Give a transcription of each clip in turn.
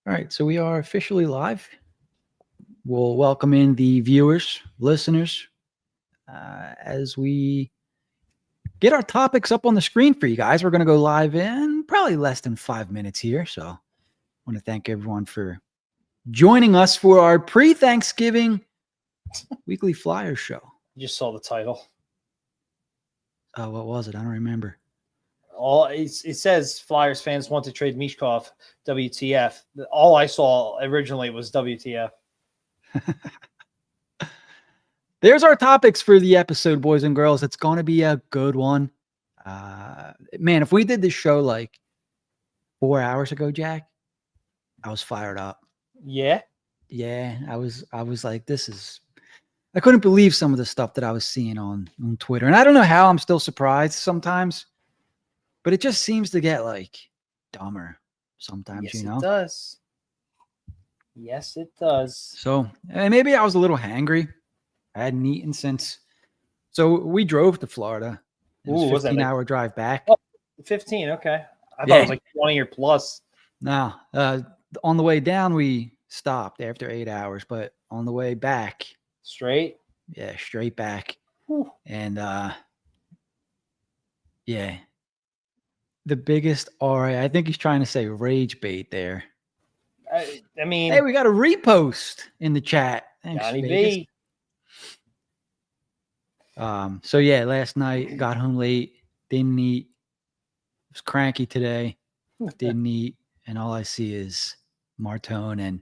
All right, so we are officially live. We'll welcome in the viewers, listeners, as we get our topics up on the screen for you guys. We're going to go live in probably less than 5 minutes here. So I want to thank everyone for joining us for our pre-Thanksgiving weekly Flyers show. You just saw the title. What was it? I don't remember. It says Flyers fans want to trade Michkov. WTF. All I saw originally was WTF. There's our topics for the episode, boys and girls. It's going to be a good one. Man, if we did this show like 4 hours ago, Jack, I was fired up. Yeah? Yeah, I was like, I couldn't believe some of the stuff that I was seeing on Twitter. And I don't know how I'm still surprised sometimes, but it just seems to get like dumber sometimes, Yes, you know? it does. Yes, it does. So maybe I was a little hangry. I hadn't eaten since. So we drove to Florida. It was a 15-hour drive back. Oh, 15, okay. I thought it was like 20 or plus. No, on the way down, we stopped after 8 hours, but on the way back. Straight? Yeah, straight back. Whew. And yeah. The biggest I think he's trying to say rage bait there. I mean, hey, we got a repost in the chat. Thanks, Johnny Vegas. B. So yeah, last night got home late, didn't eat. Was cranky today, didn't eat, and all I see is Martone and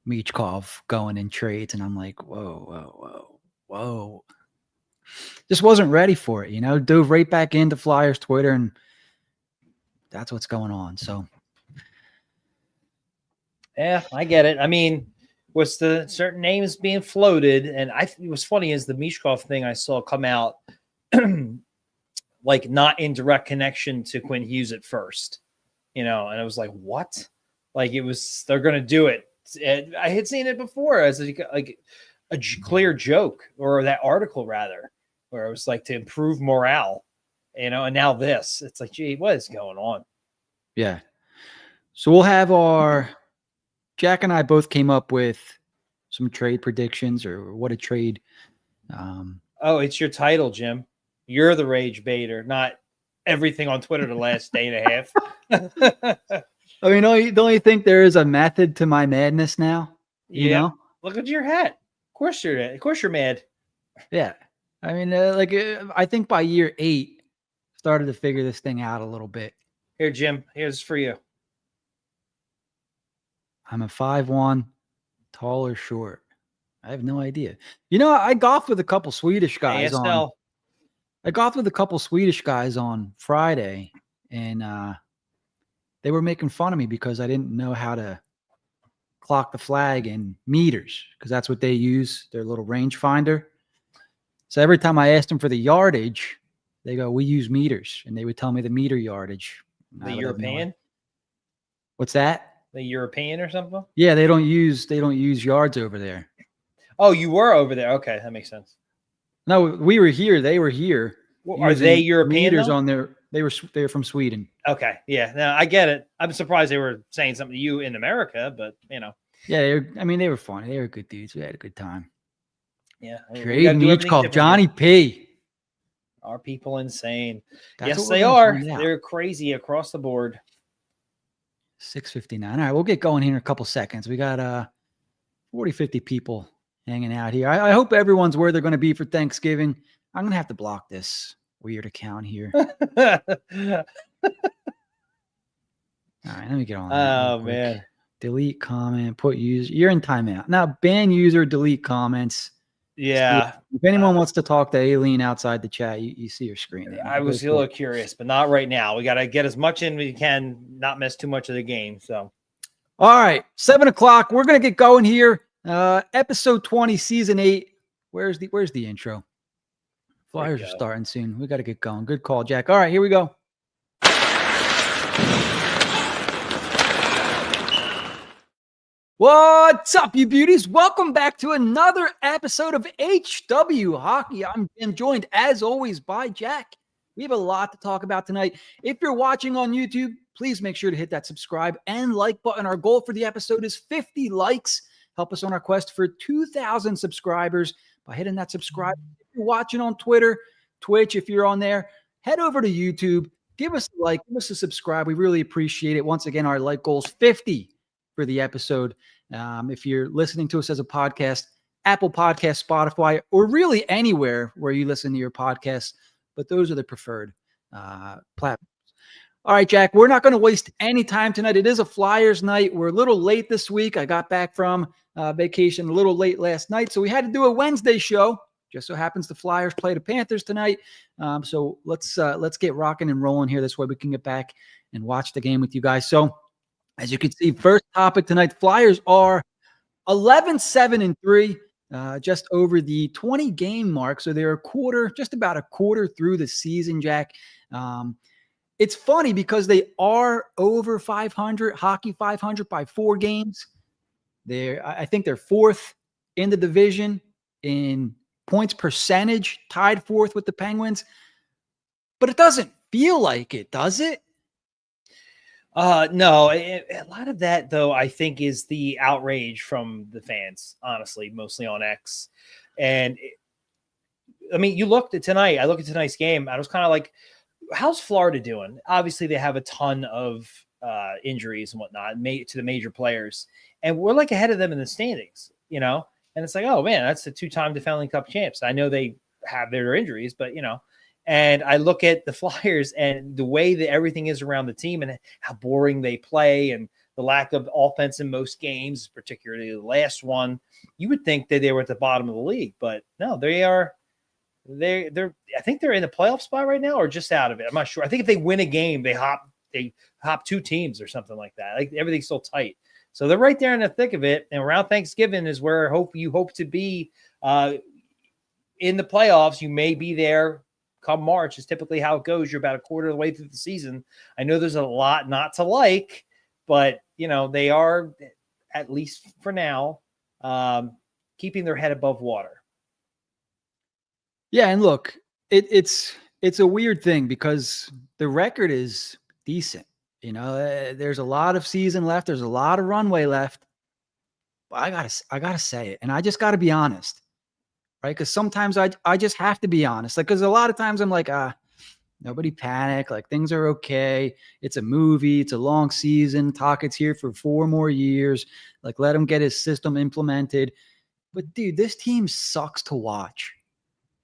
Michkov going in trades, and I'm like, whoa. Just wasn't ready for it, you know. Dove right back into Flyers Twitter, and that's what's going on. So, yeah, I get it. I mean, was the certain names being floated, and what's funny is the Michkov thing I saw come out like not in direct connection to Quinn Hughes at first, you know, and I was like, what? Like they're going to do it. And I had seen it before as like a clear joke, or that article rather, where it was like to improve morale, you know, and now this, it's like, gee, what is going on? Yeah. So we'll have Jack and I both came up with some trade predictions or what a trade. Oh, it's your title, Jim. You're the rage baiter, not everything on Twitter the last day and a half. I mean, don't you think there is a method to my madness now? You know? Look at your hat. Of course you're mad. Yeah. I mean, I think by year 8, started to figure this thing out a little bit. Here, Jim, here's for you. I'm a 5'1", tall or short. I have no idea. You know, I golfed with a couple Swedish guys on Friday, and they were making fun of me because I didn't know how to clock the flag in meters, because that's what they use, their little rangefinder. So every time I asked them for the yardage, they go, we use meters, and they would tell me the meter yardage. The European? What's that? The European or something? Yeah, they don't use yards over there. Oh, you were over there. Okay, that makes sense. No, we were here. They were here. Well, are they European? Meters on there. They were from Sweden. Okay, yeah. No, I get it. I'm surprised they were saying something to you in America, but you know. Yeah, they were funny. They were good dudes. We had a good time. Yeah. Trading each call Johnny P. Are people insane? That's yes, they are. They're crazy across the board. 6:59. All right, we'll get going here in a couple seconds. We got 40, 50 people hanging out here. I hope everyone's where they're going to be for Thanksgiving. I'm going to have to block this weird account here. All right, let me get on. Oh, man. Delete comment, put user. You're in timeout. Now, ban user, delete comments. Yeah. If anyone wants to talk to Aileen outside the chat, you see her screen. I was a little curious, but not right now. We got to get as much in as we can, not miss too much of the game. So, all right, 7 o'clock. We're going to get going here. Episode 20, season 8. Where's the intro? Flyers are starting soon. We got to get going. Good call, Jack. All right, here we go. What's up, you beauties? Welcome back to another episode of HW Hockey. I'm joined, as always, by Jack. We have a lot to talk about tonight. If you're watching on YouTube, please make sure to hit that subscribe and like button. Our goal for the episode is 50 likes. Help us on our quest for 2,000 subscribers by hitting that subscribe. If you're watching on Twitter, Twitch, if you're on there, head over to YouTube. Give us a like, give us a subscribe. We really appreciate it. Once again, our like goal is 50 for the episode. If you're listening to us as a podcast, Apple Podcast, Spotify, or really anywhere where you listen to your podcasts, but those are the preferred platforms. All right, Jack, we're not going to waste any time tonight. It is a Flyers night. We're a little late this week. I got back from vacation a little late last night, so we had to do a Wednesday show. Just so happens the Flyers play the Panthers tonight. So let's get rocking and rolling here. This way we can get back and watch the game with you guys. So as you can see, first topic tonight, Flyers are 11-7-3, just over the 20-game mark. So they're just about a quarter through the season, Jack. It's funny because they are over 500, hockey 500 by 4 games. I think they're fourth in the division in points percentage, tied fourth with the Penguins. But it doesn't feel like it, does it? No, a lot of that, though, I think is the outrage from the fans, honestly, mostly on X. And I mean, I looked at tonight's game. I was kind of like, how's Florida doing? Obviously, they have a ton of injuries and whatnot to the major players. And we're like ahead of them in the standings, And it's like, oh, man, that's the 2-time defending Cup champs. I know they have their injuries, but, and I look at the Flyers and the way that everything is around the team and how boring they play and the lack of offense in most games, particularly the last one, you would think that they were at the bottom of the league, but no, they're I think they're in the playoff spot right now or just out of it. I'm not sure. I think if they win a game, they hop 2 teams or something like that. Like everything's still tight. So they're right there in the thick of it. And around Thanksgiving is where you hope to be in the playoffs. You may be there come March is typically how it goes. You're about a quarter of the way through the season. I know there's a lot not to like, but they are, at least for now, keeping their head above water. Yeah. And look, it's a weird thing because the record is decent. There's a lot of season left. There's a lot of runway left. But I gotta say it. And I just gotta be honest. Right. Because sometimes I just have to be honest. Like, because a lot of times I'm like, nobody panic. Like, things are okay. It's a movie. It's a long season. Tocchet's here for 4 more years. Like, let him get his system implemented. But dude, this team sucks to watch.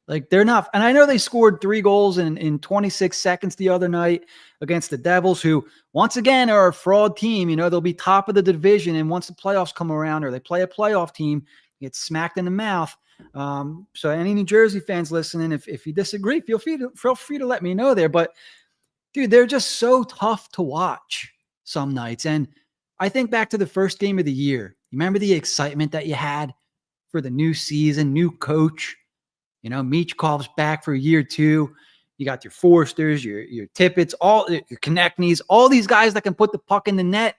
Like, they're not. And I know they scored 3 goals in 26 seconds the other night against the Devils, who once again are a fraud team. They'll be top of the division. And once the playoffs come around or they play a playoff team, get smacked in the mouth. So any New Jersey fans listening, if you disagree, feel free to let me know there. But dude, they're just so tough to watch some nights. And I think back to the first game of the year. You remember the excitement that you had for the new season, new coach. Michkov's back for year 2. You got your Forsters, your Tippett's, all your Konechny's, all these guys that can put the puck in the net.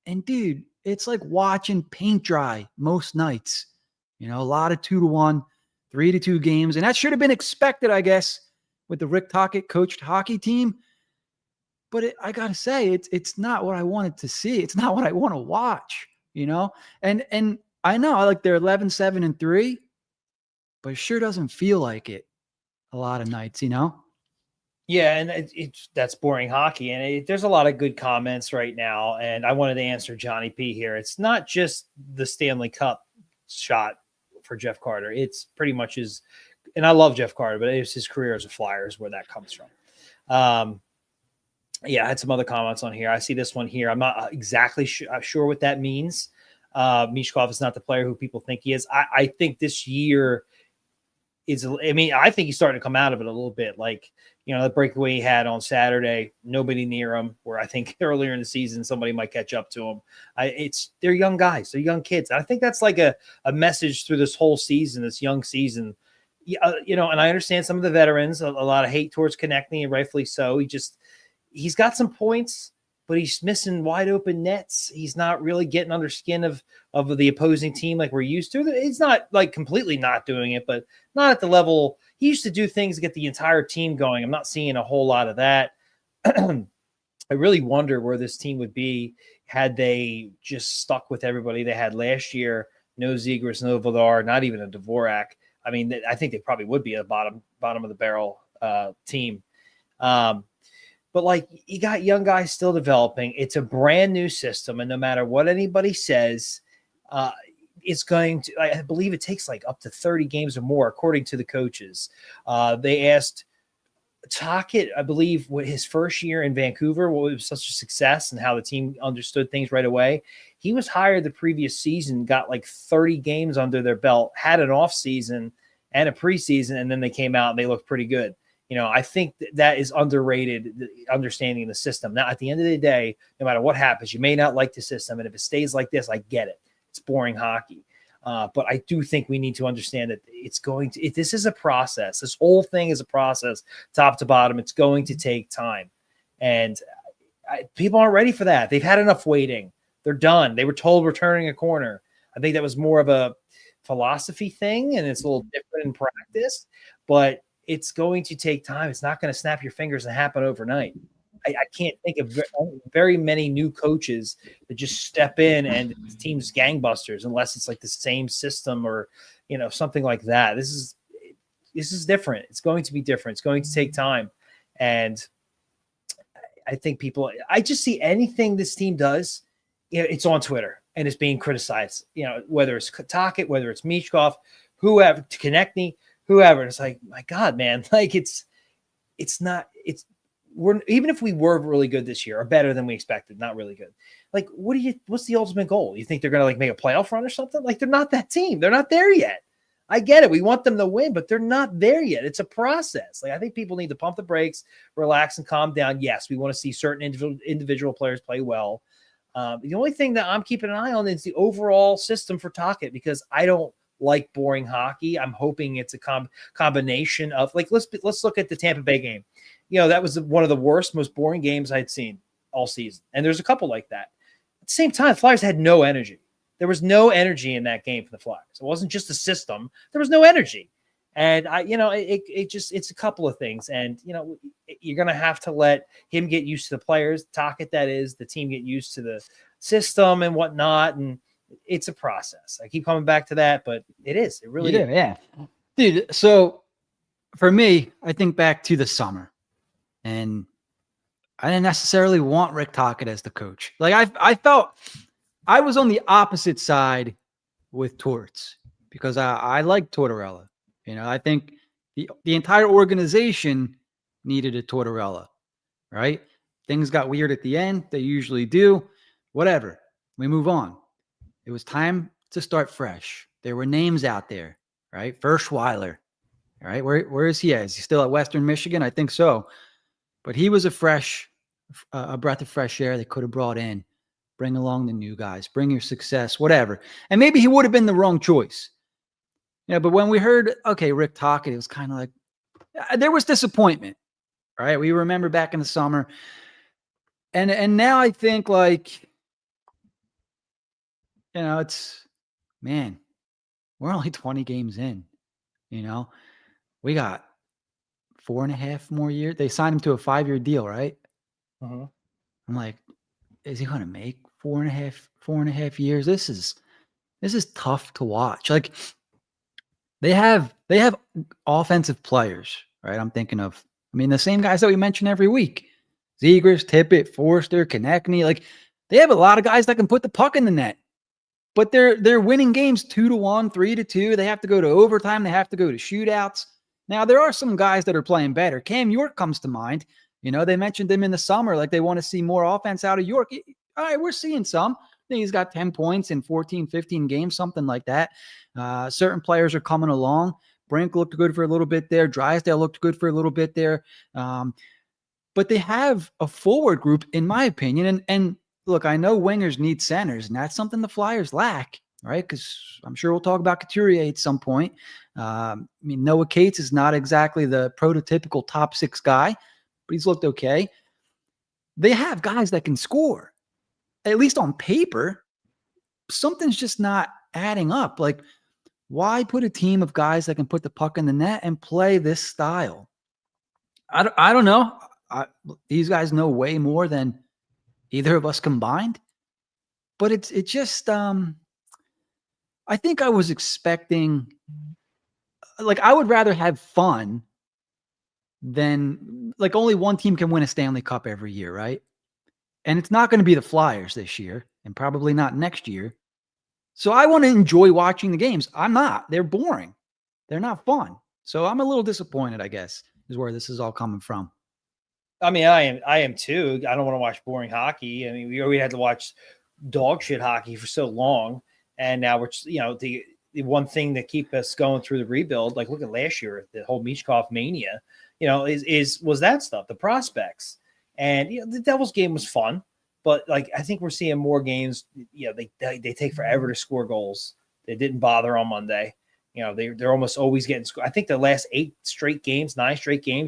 And dude, it's like watching paint dry most nights. A lot of 2-1, 3-2 games. And that should have been expected, I guess, with the Rick Tocchet coached hockey team. But I got to say, it's not what I wanted to see. It's not what I want to watch, And I know, like, they're 11-7-3, but it sure doesn't feel like it a lot of nights, Yeah, and that's boring hockey. And there's a lot of good comments right now. And I wanted to answer Johnny P here. It's not just the Stanley Cup shot for Jeff Carter. It's pretty much and I love Jeff Carter, but it's his career as a Flyer is where that comes from. Yeah, I had some other comments on here. I see this one here. I'm not exactly sure what that means. Michkov is not the player who people think he is. I think this year I think he's starting to come out of it a little bit. Like, the breakaway he had on Saturday, nobody near him, where I think earlier in the season, somebody might catch up to him. They're young guys. They're young kids. I think that's like a message through this whole season, this young season. And I understand some of the veterans, a lot of hate towards Konechny, and rightfully so. He's got some points, but he's missing wide open nets. He's not really getting under skin of the opposing team like we're used to. He's not like completely not doing it, but not at the level he used to do things to get the entire team going. I'm not seeing a whole lot of that. I really wonder where this team would be had they just stuck with everybody they had last year. No Zegras, no Vladar, not even a Dvorak. I mean, I think they probably would be a bottom of the barrel team. But like, you got young guys still developing. It's a brand new system, and no matter what anybody says, it's going to. I believe it takes like up to 30 games or more, according to the coaches. They asked Tocchet, I believe, what his first year in Vancouver, what was such a success and how the team understood things right away. He was hired the previous season, got like 30 games under their belt, had an off season and a preseason, and then they came out and they looked pretty good. I think that is underrated, understanding the system. Now, at the end of the day, no matter what happens, you may not like the system, and if it stays like this, I get it. It's boring hockey. But I do think we need to understand that this is a process. This whole thing is a process, top to bottom. It's going to take time. And people aren't ready for that. They've had enough waiting. They're done. They were told we're turning a corner. I think that was more of a philosophy thing, and it's a little different in practice. But it's going to take time. It's not going to snap your fingers and happen overnight. I can't think of very many new coaches that just step in and the team's gangbusters, unless it's like the same system or, something like that. This is different. It's going to be different. It's going to take time. And I think I just see anything this team does, it's on Twitter and it's being criticized, whether it's Tocchet, whether it's Michkov, whoever, to connect me, whoever. It's like, my God, man, like even if we were really good this year or better than we expected, not really good. Like, what's the ultimate goal? You think they're going to like make a playoff run or something? Like, they're not that team. They're not there yet. I get it. We want them to win, but they're not there yet. It's a process. Like, I think people need to pump the brakes, relax, and calm down. Yes, we want to see certain individual players play well. The only thing that I'm keeping an eye on is the overall system for Tocchet, because I don't like boring hockey. I'm hoping it's a combination of, like, let's look at the Tampa Bay game. That was one of the worst, most boring games I'd seen all season. And there's a couple like that. At the same time, the Flyers had no energy. There was no energy in that game for the Flyers. It wasn't just the system. There was no energy. And it's a couple of things. And, you're going to have to let him get used to the players, Tocchet, that is, the team get used to the system and whatnot. And it's a process. I keep coming back to that, but it is. It really is. Yeah. Dude, so for me, I think back to the summer. And I didn't necessarily want Rick Tocchet as the coach. Like, I felt I was on the opposite side with Torts because I like Tortorella. I think the entire organization needed a Tortorella, right? Things got weird at the end. They usually do. Whatever. We move on. It was time to start fresh. There were names out there, right? Verschweiler, all right? Where is he at? Is he still at Western Michigan? I think so. But he was a breath of fresh air they could have brought in. Bring along the new guys. Bring your success, whatever. And maybe he would have been the wrong choice. But when we heard, okay, Rick Tocchet, it was kind of like, there was disappointment, right? We remember back in the summer. And now I think, like, it's, man, we're only 20 games in, we got 4.5 more years. They signed him to a 5-year deal, right? Uh-huh. I'm like, is he going to make 4.5 years? This is tough to watch. Like, they have offensive players, right? I'm thinking of, the same guys that we mention every week: Zegras, Tippett, Forster, Konechny. Like, they have a lot of guys that can put the puck in the net, but they're winning games 2-1, 3-2. They have to go to overtime. They have to go to shootouts. Now, there are some guys that are playing better. Cam York comes to mind. They mentioned him in the summer, like they want to see more offense out of York. All right, we're seeing some. I think he's got 10 points in 14, 15 games, something like that. Certain players are coming along. Brink looked good for a little bit there. Drysdale looked good for a little bit there. But they have a forward group, in my opinion. And look, I know wingers need centers, and that's something the Flyers lack, right? Because I'm sure we'll talk about Couturier at some point. Noah Cates is not exactly the prototypical top 6 guy, but he's looked okay. They have guys that can score, at least on paper. Something's just not adding up. Like, why put a team of guys that can put the puck in the net and play this style? I don't know. these guys know way more than either of us combined. But it's just I think I was expecting, like, I would rather have fun than, like, only one team can win a Stanley Cup every year, right? And it's not going to be the Flyers this year, and probably not next year. So I want to enjoy watching the games. I'm not. They're boring. They're not fun. So I'm a little disappointed, I guess, is where this is all coming from. I mean, I am too. I don't want to watch boring hockey. I mean, we had to watch dog shit hockey for so long, and now we're, the one thing that keep us going through the rebuild. Like, look at last year, the whole Michkov mania. Was that stuff, the prospects, and the Devils game was fun, but like I think we're seeing more games. They take forever to score goals. They didn't bother on Monday. They're almost always getting scored. I think the last 9 straight games,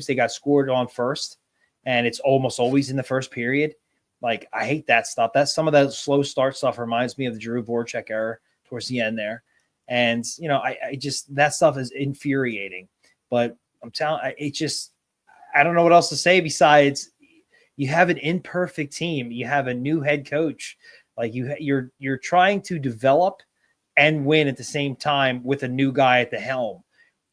they got scored on first, and it's almost always in the first period. Like, I hate that stuff. That's some of that slow start stuff reminds me of the Drew Voracek era towards the end there. And, I just, that stuff is infuriating, but I'm telling I don't know what else to say besides you have an imperfect team. You have a new head coach. Like, you're trying to develop and win at the same time with a new guy at the helm.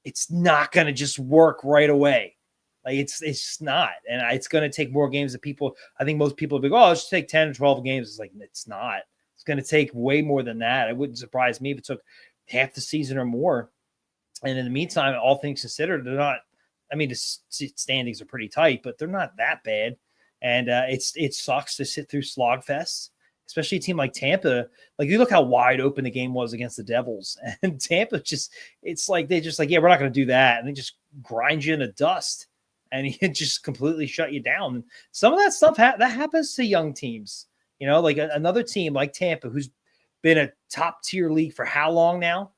It's not going to just work right away. Like, it's just not. And it's going to take more games that people, I think most people will be, oh, let's take 10 or 12 games. It's like, it's not. It's going to take way more than that. It wouldn't surprise me if it took half the season or more. And in the meantime, all things considered, they're not, I mean, the standings are pretty tight, but they're not that bad. And it sucks to sit through slog fests, especially a team like Tampa. Like, you look how wide open the game was against the Devils, and Tampa it's like, they just like, yeah, we're not going to do that. And they just grind you in the dust, and it just completely shut you down. Some of that stuff that happens to young teams, like another team like Tampa, who's been a top tier league for how long now?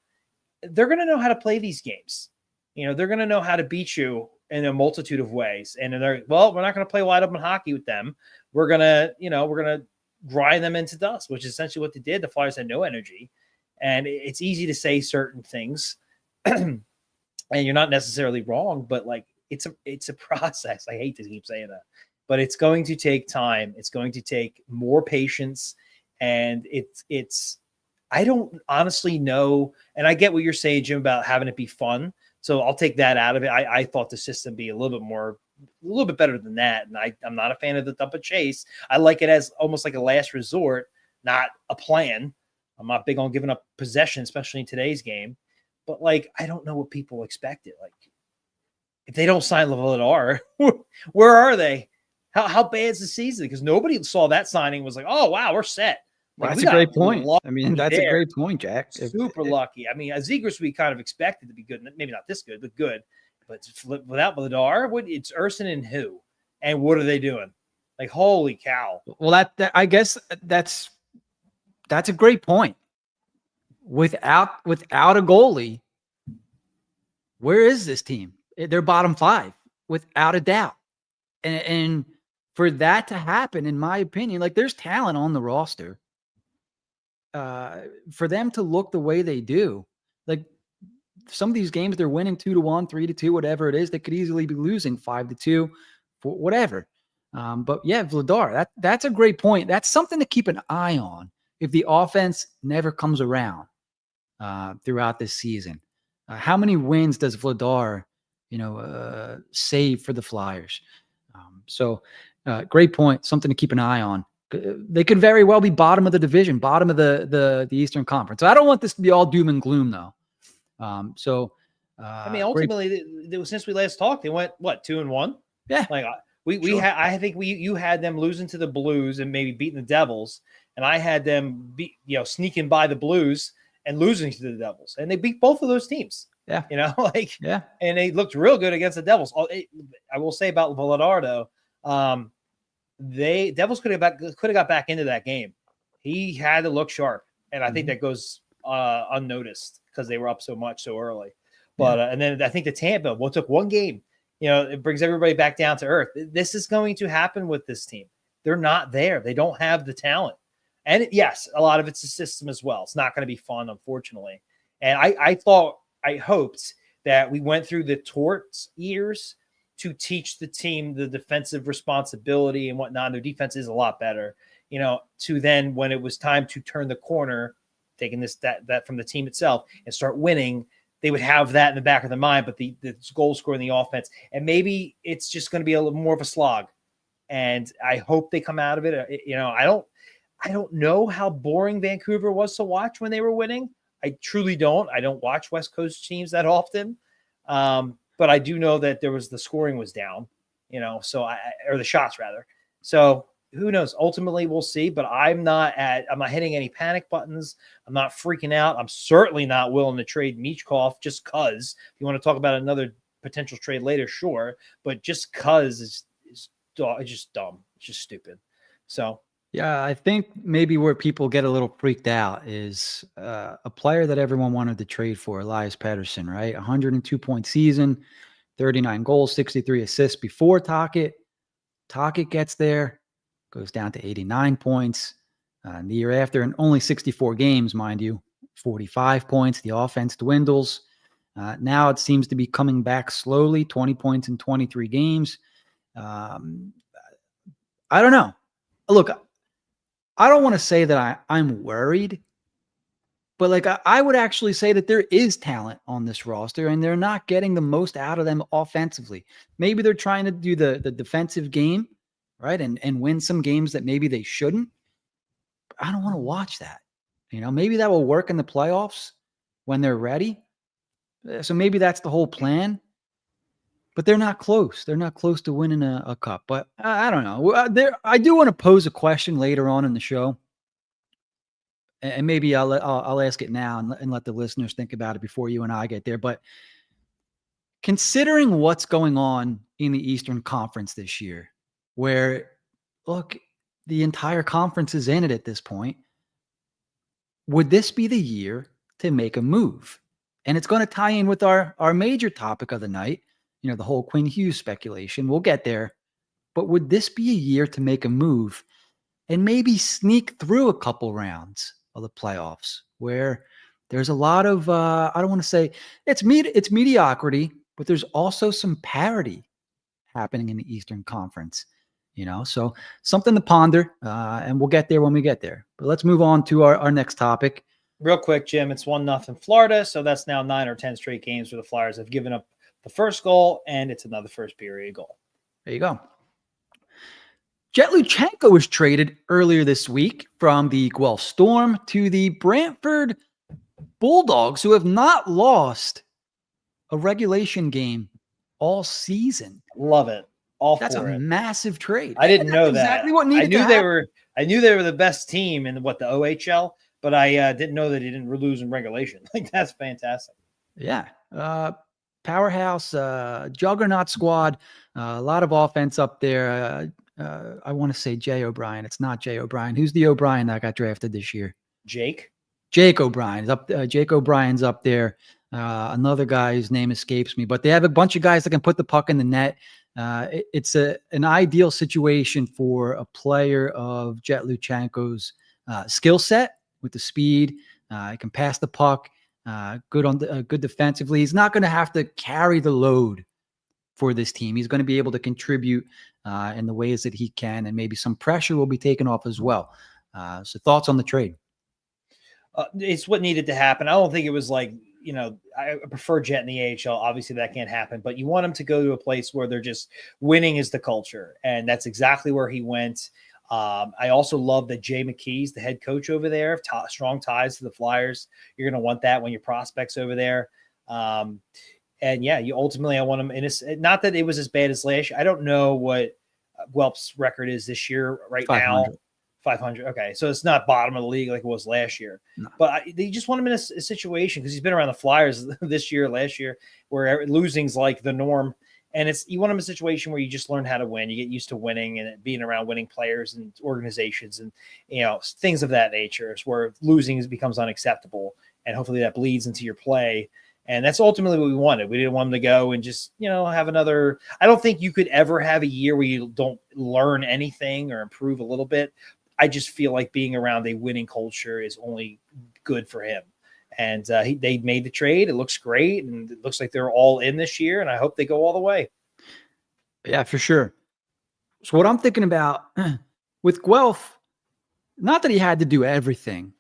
They're going to know how to play these games. They're going to know how to beat you in a multitude of ways. And we're not going to play wide open hockey with them. We're going to grind them into dust, which is essentially what they did. The Flyers had no energy, and it's easy to say certain things and you're not necessarily wrong, but like, it's a process. I hate to keep saying that, but it's going to take time. It's going to take more patience. And I don't honestly know. And I get what you're saying, Jim, about having it be fun. So I'll take that out of it. I thought the system be a little bit better than that. And I'm not a fan of the dump and chase. I like it as almost like a last resort, not a plan. I'm not big on giving up possession, especially in today's game. But like, I don't know what people expected. Like, if they don't sign Lavallard, where are they? How bad is the season? Because nobody saw that signing was like, oh wow, we're set. Like, that's a great point. I mean, that's a great point, Jack. Super lucky. I mean, Zegras we kind of expected to be good. Maybe not this good, but good. But without Vladar, it's Urson and who? And what are they doing? Like, holy cow. Well, that I guess that's a great point. Without a goalie, where is this team? They're bottom 5, without a doubt. And for that to happen, in my opinion, like, there's talent on the roster. For them to look the way they do, like, some of these games they're winning 2-1, 3-2, whatever it is, they could easily be losing 5-2, for whatever. But yeah, Vladar, that's a great point. That's something to keep an eye on if the offense never comes around throughout this season. How many wins does Vladar, save for the Flyers? So great point. Something to keep an eye on. They could very well be bottom of the division, bottom of the Eastern Conference. So I don't want this to be all doom and gloom, though. I mean, ultimately, since we last talked, they went 2-1. Yeah, like I think you had them losing to the Blues and maybe beating the Devils, and I had them sneaking by the Blues and losing to the Devils, and they beat both of those teams. Yeah, yeah, and they looked real good against the Devils. I will say about Vladar, though, Devils could have got back into that game. He had to look sharp, and I think that goes unnoticed because they were up so much so early. But and then I think the Tampa took one game. It brings everybody back down to earth. This is going to happen with this team. They're not there. They don't have the talent, and yes, a lot of it's the system as well. It's not going to be fun, unfortunately. And I hoped that we went through the Torts years to teach the team the defensive responsibility and whatnot. Their defense is a lot better, to then when it was time to turn the corner, taking that from the team itself and start winning, they would have that in the back of their mind, but the goal scoring, the offense, and maybe it's just going to be a little more of a slog. And I hope they come out of it. I don't know how boring Vancouver was to watch when they were winning. I truly don't. I don't watch West Coast teams that often. But I do know that the scoring was down, or the shots rather. So who knows? Ultimately, we'll see. But I'm not hitting any panic buttons. I'm not freaking out. I'm certainly not willing to trade Michkov just because. If you want to talk about another potential trade later, sure. But just because it's just dumb. It's just stupid. So. Yeah, I think maybe where people get a little freaked out is a player that everyone wanted to trade for, Elias Pettersson, right? 102-point season, 39 goals, 63 assists before Tocchet. Tocchet gets there, goes down to 89 points. The year after, and only 64 games, mind you, 45 points. The offense dwindles. Now it seems to be coming back slowly, 20 points in 23 games. I don't know. Look, I don't want to say that I'm worried, but I would actually say that there is talent on this roster and they're not getting the most out of them offensively. Maybe they're trying to do the defensive game, right? And win some games that maybe they shouldn't. But I don't want to watch that. Maybe that will work in the playoffs when they're ready. So maybe that's the whole plan. But they're not close. They're not close to winning a cup. But I don't know. I do want to pose a question later on in the show, and maybe I'll ask it now and let the listeners think about it before you and I get there. But considering what's going on in the Eastern Conference this year, where look, the entire conference is in it at this point, would this be the year to make a move? And it's going to tie in with our major topic of the night. The whole Quinn Hughes speculation. We'll get there. But would this be a year to make a move and maybe sneak through a couple rounds of the playoffs where there's a lot of, I don't want to say it's mediocrity, but there's also some parity happening in the Eastern Conference, so something to ponder, and we'll get there when we get there. But let's move on to our next topic. Real quick, Jim, it's 1-0 Florida. So that's now 9 or 10 straight games where the Flyers have given up the first goal, and it's another first period goal. There you go. Jetluchenko was traded earlier this week from the Guelph Storm to the Brantford Bulldogs, who have not lost a regulation game all season. Love it. That's a massive trade. I didn't know that. Exactly what needed to happen. I knew they were the best team in the OHL, but I didn't know that they didn't lose in regulation. That's fantastic. Yeah. Powerhouse, juggernaut squad, a lot of offense up there. I want to say Jay O'Brien. It's not Jay O'Brien. Who's the O'Brien that got drafted this year? Jake O'Brien is up. Jake O'Brien's up there. Another guy whose name escapes me, but they have a bunch of guys that can put the puck in the net. It's an ideal situation for a player of Jetluchenko's skill set with the speed. He can pass the puck. Good defensively. He's not going to have to carry the load for this team. He's going to be able to contribute in the ways that he can, and maybe some pressure will be taken off as well. So thoughts on the trade? It's what needed to happen. I don't think it was I prefer Jet in the AHL. Obviously that can't happen, but you want him to go to a place where they're just winning is the culture. And that's exactly where he went. I also love that Jay McKee's the head coach over there, strong ties to the Flyers. You're going to want that when your prospects over there. And yeah, I want him. And it's not that it was as bad as last year. I don't know what Guelph's record is this year right 500. now. 500. Okay. So it's not bottom of the league like it was last year, no. But they just want him in a situation because he's been around the Flyers this year, last year, where losing's like the norm. And you want him in a situation where you just learn how to win. You get used to winning and being around winning players and organizations and, things of that nature, where losing becomes unacceptable. And hopefully that bleeds into your play. And that's ultimately what we wanted. We didn't want him to go and just, have another. I don't think you could ever have a year where you don't learn anything or improve a little bit. I just feel like being around a winning culture is only good for him. And they made the trade. It looks great. And it looks like they're all in this year. And I hope they go all the way. Yeah, for sure. So what I'm thinking about with Guelph, not that he had to do everything,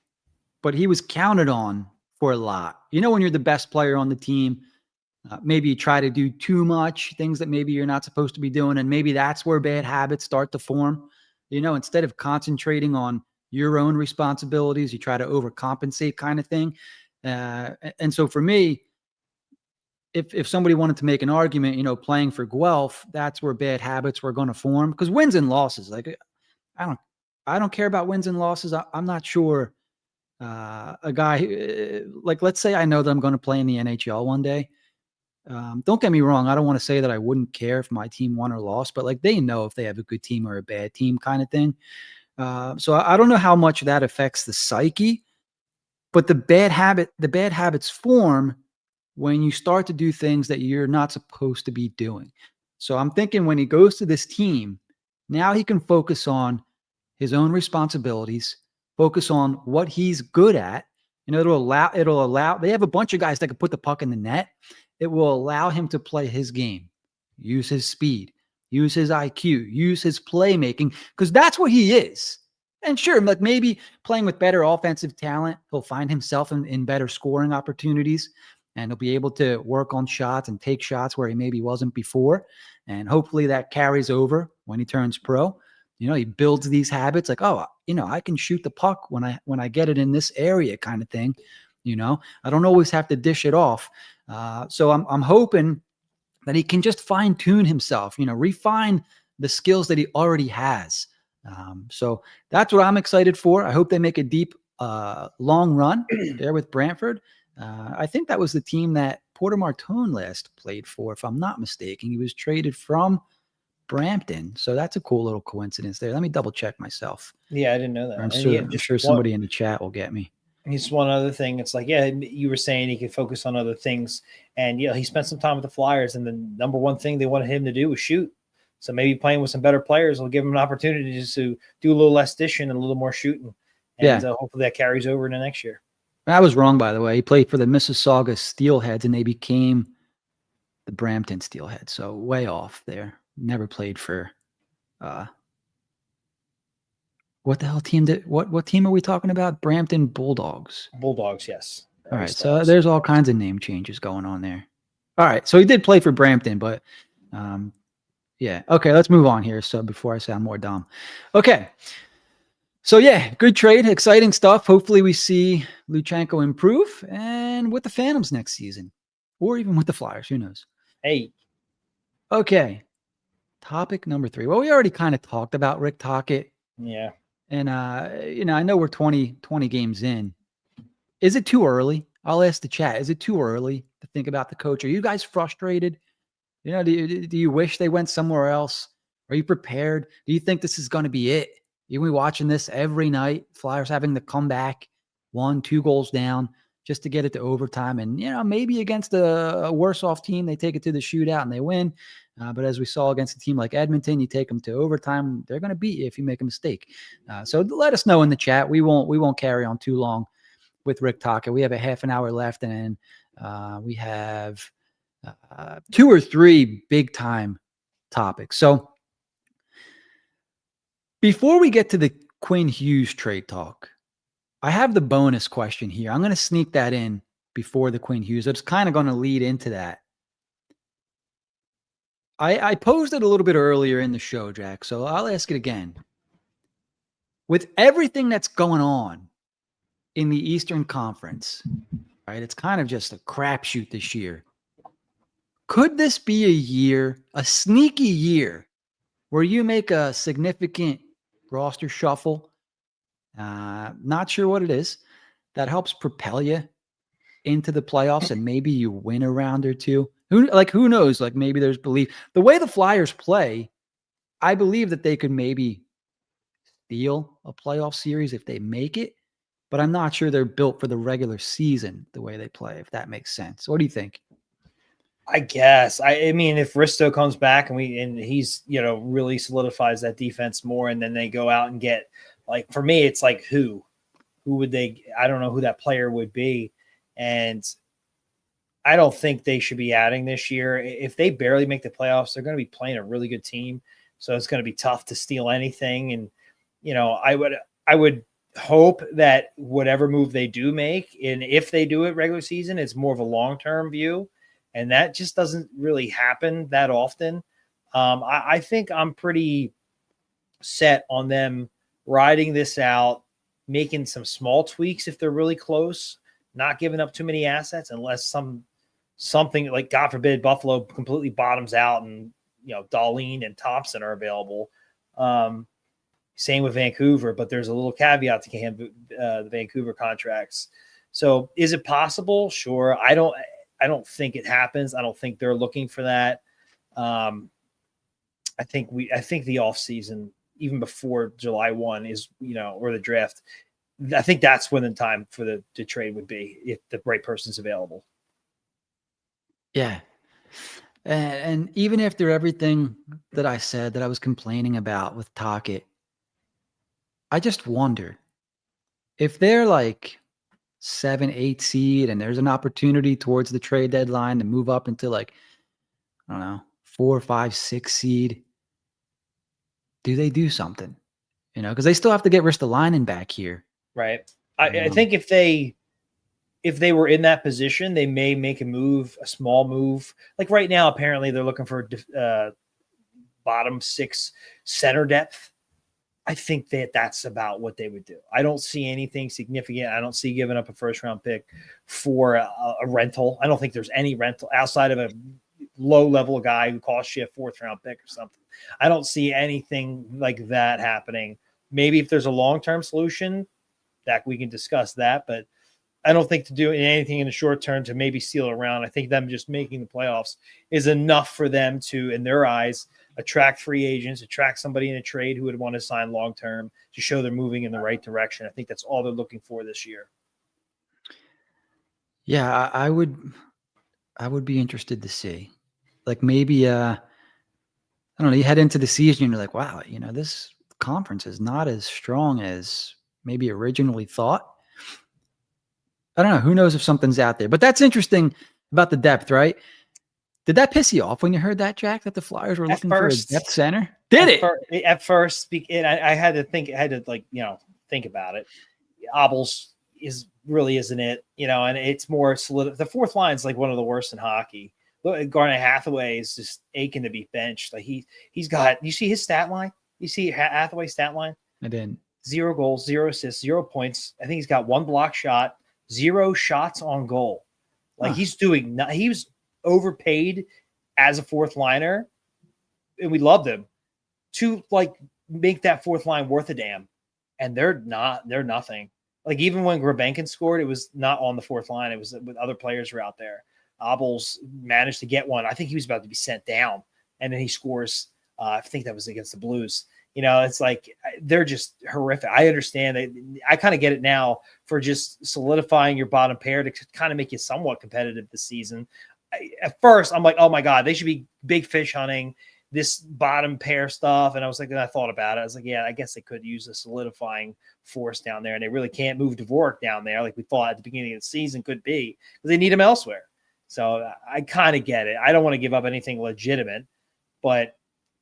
but he was counted on for a lot. You know, when you're the best player on the team, maybe you try to do too much, things that maybe you're not supposed to be doing. And maybe that's where bad habits start to form. You know, instead of concentrating on your own responsibilities, you try to overcompensate kind of thing. And so for me, if somebody wanted to make an argument, you know, playing for Guelph, that's where bad habits were going to form because wins and losses, like I don't, I don't care about wins and losses. I'm not sure a guy like, let's say I know that I'm going to play in the NHL one day. Don't get me wrong. I don't want to say that I wouldn't care if my team won or lost, but like they know if they have a good team or a bad team kind of thing. So I don't know how much that affects the psyche, but the bad habits form when you start to do things that you're not supposed to be doing. So I'm thinking when he goes to this team, now he can focus on his own responsibilities, focus on what he's good at. You know, it'll allow, they have a bunch of guys that can put the puck in the net. It will allow him to play his game, use his speed, use his IQ, use his playmaking, because that's what he is. And sure, like maybe playing with better offensive talent, he'll find himself in better scoring opportunities and he'll be able to work on shots and take shots where he maybe wasn't before. And hopefully that carries over when he turns pro. You know, he builds these habits like, oh, you know, I can shoot the puck when I get it in this area kind of thing. You know, I don't always have to dish it off. So I'm hoping that he can just fine tune himself, you know, refine the skills that he already has. So that's what I'm excited for. I hope they make a deep, long run there with Brantford. I think that was the team that Porter Martone last played for, if I'm not mistaken. He was traded from Brampton. So that's a cool little coincidence there. Let me double check myself. Yeah, I didn't know that. I'm sure somebody in the chat will get me. He's one other thing. It's like, yeah, you were saying he could focus on other things. And, yeah, he spent some time with the Flyers, and the number one thing they wanted him to do was shoot. So maybe playing with some better players will give him an opportunity just to do a little less dishing and a little more shooting. And hopefully that carries over into next year. I was wrong, by the way. He played for the Mississauga Steelheads, and they became the Brampton Steelheads. So way off there. Never played for what the hell team what team are we talking about? Brampton Bulldogs. Bulldogs, yes. All right. So there's all kinds of name changes going on there. All right. So he did play for Brampton, but yeah. Okay, let's move on here. So before I sound more dumb. Okay. So yeah, good trade, exciting stuff. Hopefully we see Luchenko improve and with the Phantoms next season. Or even with the Flyers. Who knows? Hey. Okay. Topic number 3. Well, we already kind of talked about Rick Tocchet. Yeah. And, you know, I know we're 20 games in. Is it too early? I'll ask the chat. Is it too early to think about the coach? Are you guys frustrated? You know, do you wish they went somewhere else? Are you prepared? Do you think this is going to be it? You'll be watching this every night. Flyers having to come back 1-2 goals down just to get it to overtime. And, you know, maybe against a worse off team, they take it to the shootout and they win. But as we saw against a team like Edmonton, you take them to overtime, they're going to beat you if you make a mistake. So let us know in the chat. We won't carry on too long with Rick Tocchet. We have a half an hour left, and we have 2 or 3 big time topics. So before we get to the Quinn Hughes trade talk, I have the bonus question here. I'm going to sneak that in before the Quinn Hughes. It's kind of going to lead into that. I posed it a little bit earlier in the show, Jack, so I'll ask it again. With everything that's going on in the Eastern Conference, right? It's kind of just a crapshoot this year. Could this be a year, a sneaky year, where you make a significant roster shuffle? Not sure what it is that helps propel you into the playoffs, and maybe you win a round or two. Who knows? Like maybe there's belief. The way the Flyers play, I believe that they could maybe steal a playoff series if they make it, but I'm not sure they're built for the regular season the way they play, if that makes sense. What do you think? I guess. I mean, if Risto comes back and he's, you know, really solidifies that defense more, and then they go out and get, like, for me, it's like who would they? I don't know who that player would be, and I don't think they should be adding this year. If they barely make the playoffs, they're going to be playing a really good team. So it's going to be tough to steal anything. And, I would hope that whatever move they do make, and if they do it regular season, it's more of a long-term view. And that just doesn't really happen that often. I think I'm pretty set on them riding this out, making some small tweaks if they're really close, not giving up too many assets unless something like, God forbid, Buffalo completely bottoms out and, Darlene and Thompson are available. Same with Vancouver, but there's a little caveat to the Vancouver contracts. So is it possible? Sure. I don't think it happens. I don't think they're looking for that. I think the offseason, even before July 1 is, or the draft, I think that's when the time for the trade would be if the right person's available. Yeah. And even after everything that I said that I was complaining about with Tocchet, I just wonder if they're like 7, 8 seed and there's an opportunity towards the trade deadline to move up into like, I don't know, 4, 5, 6 seed. Do they do something? Because they still have to get Ristolainen back here. Right. I think if they were in that position, they may make a small move. Like right now, apparently they're looking for bottom 6 center depth. I think that's about what they would do. I don't see anything significant. I don't see giving up a first-round pick for a rental. I don't think there's any rental outside of a low-level guy who costs you a fourth-round pick or something. I don't see anything like that happening. Maybe if there's a long-term solution, that we can discuss that, but I don't think to do anything in the short term to maybe seal around. I think them just making the playoffs is enough for them to, in their eyes, attract free agents, attract somebody in a trade who would want to sign long-term to show they're moving in the right direction. I think that's all they're looking for this year. Yeah, I would be interested to see. Like maybe, I don't know, you head into the season and you're like, wow, this conference is not as strong as maybe originally thought. I don't know. Who knows if something's out there? But that's interesting about the depth, right? Did that piss you off when you heard that, Jack, that the Flyers were looking for a depth center? At first, I had to think about it. Obels really isn't it, and it's more solid. The fourth line is like one of the worst in hockey. Garnet Hathaway is just aching to be benched. Like he's got, you see his stat line? You see Hathaway's stat line? I didn't. 0 goals, 0 assists, 0 points. I think he's got 1 block shot, 0 shots on goal. Like he was overpaid as a fourth liner, and we loved him to like make that fourth line worth a damn. And they're nothing. Like even when Grabenkin scored, it was not on the fourth line. It was with other players who were out there. Abels managed to get one. I think he was about to be sent down, and then he scores. I think that was against the Blues. It's like they're just horrific. I understand that. I kind of get it now for just solidifying your bottom pair to kind of make you somewhat competitive this season. At first, I'm like, oh my God, they should be big fish hunting this bottom pair stuff. And I was like, then I thought about it. I was like, yeah, I guess they could use a solidifying force down there, and they really can't move Dvorak down there like we thought at the beginning of the season could be, because they need him elsewhere. So I kind of get it. I don't want to give up anything legitimate, but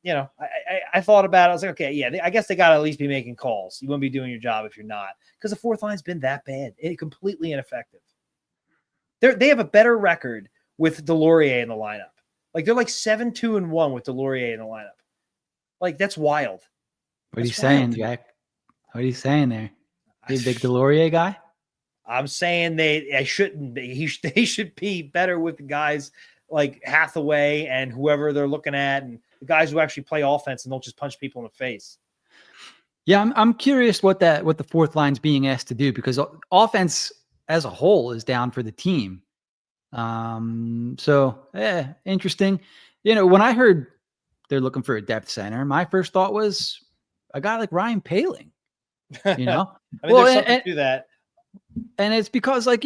I thought about it. I was like, okay, yeah, I guess they got to at least be making calls. You wouldn't be doing your job if you're not, because the fourth line's been that bad. It's completely ineffective. They have a better record with Delorier in the lineup. Like they're like 7-2-1 with Delorier in the lineup. Like that's wild. What are you saying, Jack? What are you saying there? You a big Delorier guy? I'm saying they shouldn't be. They should be better with the guys like Hathaway and whoever they're looking at, and the guys who actually play offense and don't just punch people in the face. Yeah, I'm curious what the fourth line's being asked to do, because offense as a whole is down for the team. Interesting. When I heard they're looking for a depth center, my first thought was a guy like Ryan Poehling. I mean, there's something to that. And it's because, like,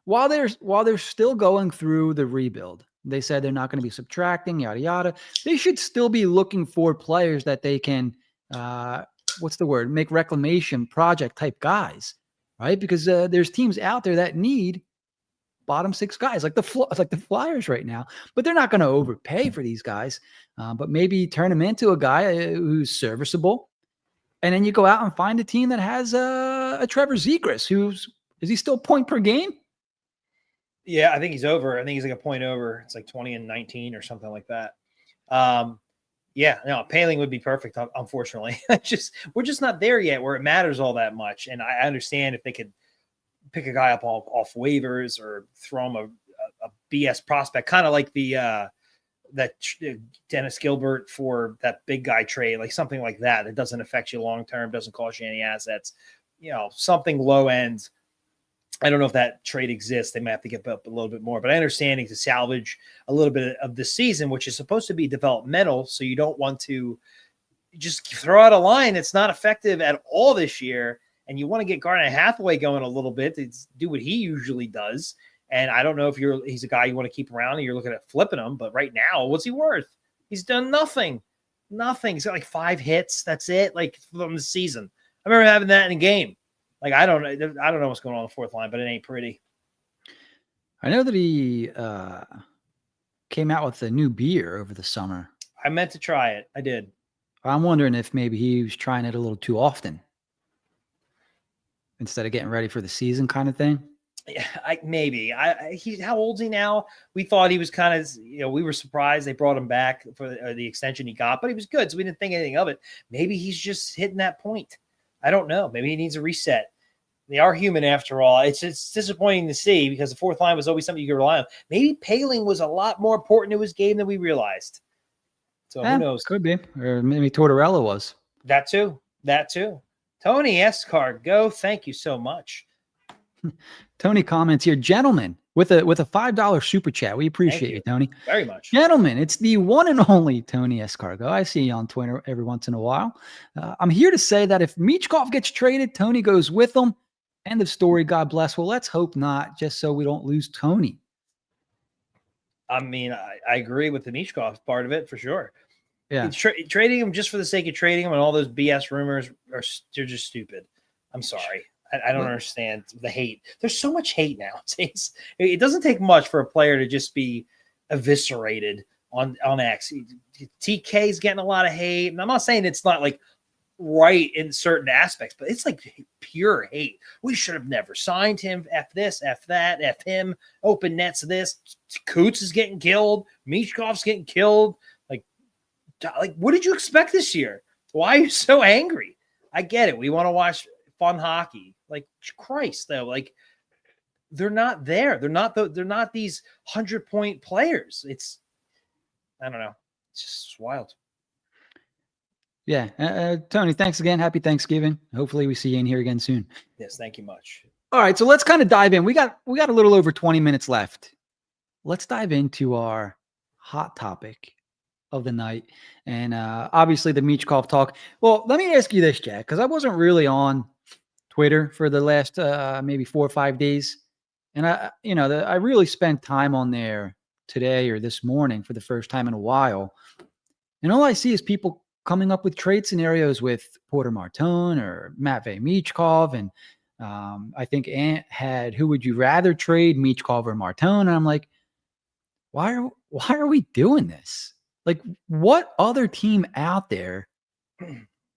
while they're still going through the rebuild, they said they're not going to be subtracting, yada yada. They should still be looking for players that they can, make reclamation project type guys, right? Because there's teams out there that need bottom 6 guys, like the Flyers right now. But they're not going to overpay for these guys. But maybe turn him into a guy who's serviceable. And then you go out and find a team that has a Trevor Zegras, is he still point per game? Yeah, I think he's over. I think he's like a point over. It's like 20 and 19 or something like that. Yeah, no, Paling would be perfect. Unfortunately, we're just not there yet where it matters all that much. And I understand if they could pick a guy up off waivers or throw him a BS prospect, kind of like the Dennis Gilbert for that big guy trade, like something like that doesn't affect you long term, doesn't cost you any assets. Something low end. I don't know if that trade exists. They might have to get up a little bit more, but I understand to salvage a little bit of the season, which is supposed to be developmental. So you don't want to just throw out a line that's not effective at all this year. And you want to get Garnet Hathaway going a little bit to do what he usually does. And I don't know if he's a guy you want to keep around and you're looking at flipping him, but right now, what's he worth? He's done nothing. He's got like 5 hits. That's it. Like from the season. I remember having that in a game. Like, I don't know what's going on the fourth line, but it ain't pretty. I know that he came out with a new beer over the summer. I meant to try it. I did. I'm wondering if maybe he was trying it a little too often instead of getting ready for the season kind of thing. Yeah, maybe. How old is he now? We thought he was kind of, we were surprised they brought him back for the extension he got, but he was good, so we didn't think anything of it. Maybe he's just hitting that point. I don't know. Maybe he needs a reset. They are human after all. It's disappointing to see because the fourth line was always something you could rely on. Maybe Paling was a lot more important to his game than we realized. So who knows? Could be. Or maybe Tortorella was. That too. Tony Escargo, thank you so much. Tony comments here, gentlemen, with a $5 super chat. We appreciate you, Tony. Very much. Gentlemen, it's the one and only Tony Escargo. I see you on Twitter every once in a while. I'm here to say that if Michkov gets traded, Tony goes with him. End of story. God bless. Well, let's hope not, just so we don't lose Tony. I mean, I agree with the Michkov part of it for sure. Yeah. Trading him just for the sake of trading him and all those BS rumors they're just stupid. I'm sorry. I don't understand the hate. There's so much hate nowadays. It doesn't take much for a player to just be eviscerated on X. TK's getting a lot of hate. And I'm not saying it's not like right in certain aspects, but it's like pure hate. We should have never signed him. F this, F that, F him. Open nets this. Coots is getting killed. Michkov's getting killed. Like, what did you expect this year? Why are you so angry? I get it. We want to watch fun hockey. Like, Christ, though. Like, they're not there. They're not these 100-point players. I don't know. It's just wild. Yeah. Tony, thanks again. Happy Thanksgiving. Hopefully we see you in here again soon. Yes, thank you much. All right, so let's kind of dive in. We got a little over 20 minutes left. Let's dive into our hot topic of the night. And obviously the Michkov talk. Well, let me ask you this, Jack, because I wasn't really on Twitter for the last maybe 4 or 5 days. And I really spent time on there today or this morning for the first time in a while. And all I see is people coming up with trade scenarios with Porter Martin or Matvei Michkov. And I think Ant had, who would you rather trade, Michkov or Martin? And I'm like, why are we doing this? Like, what other team out there,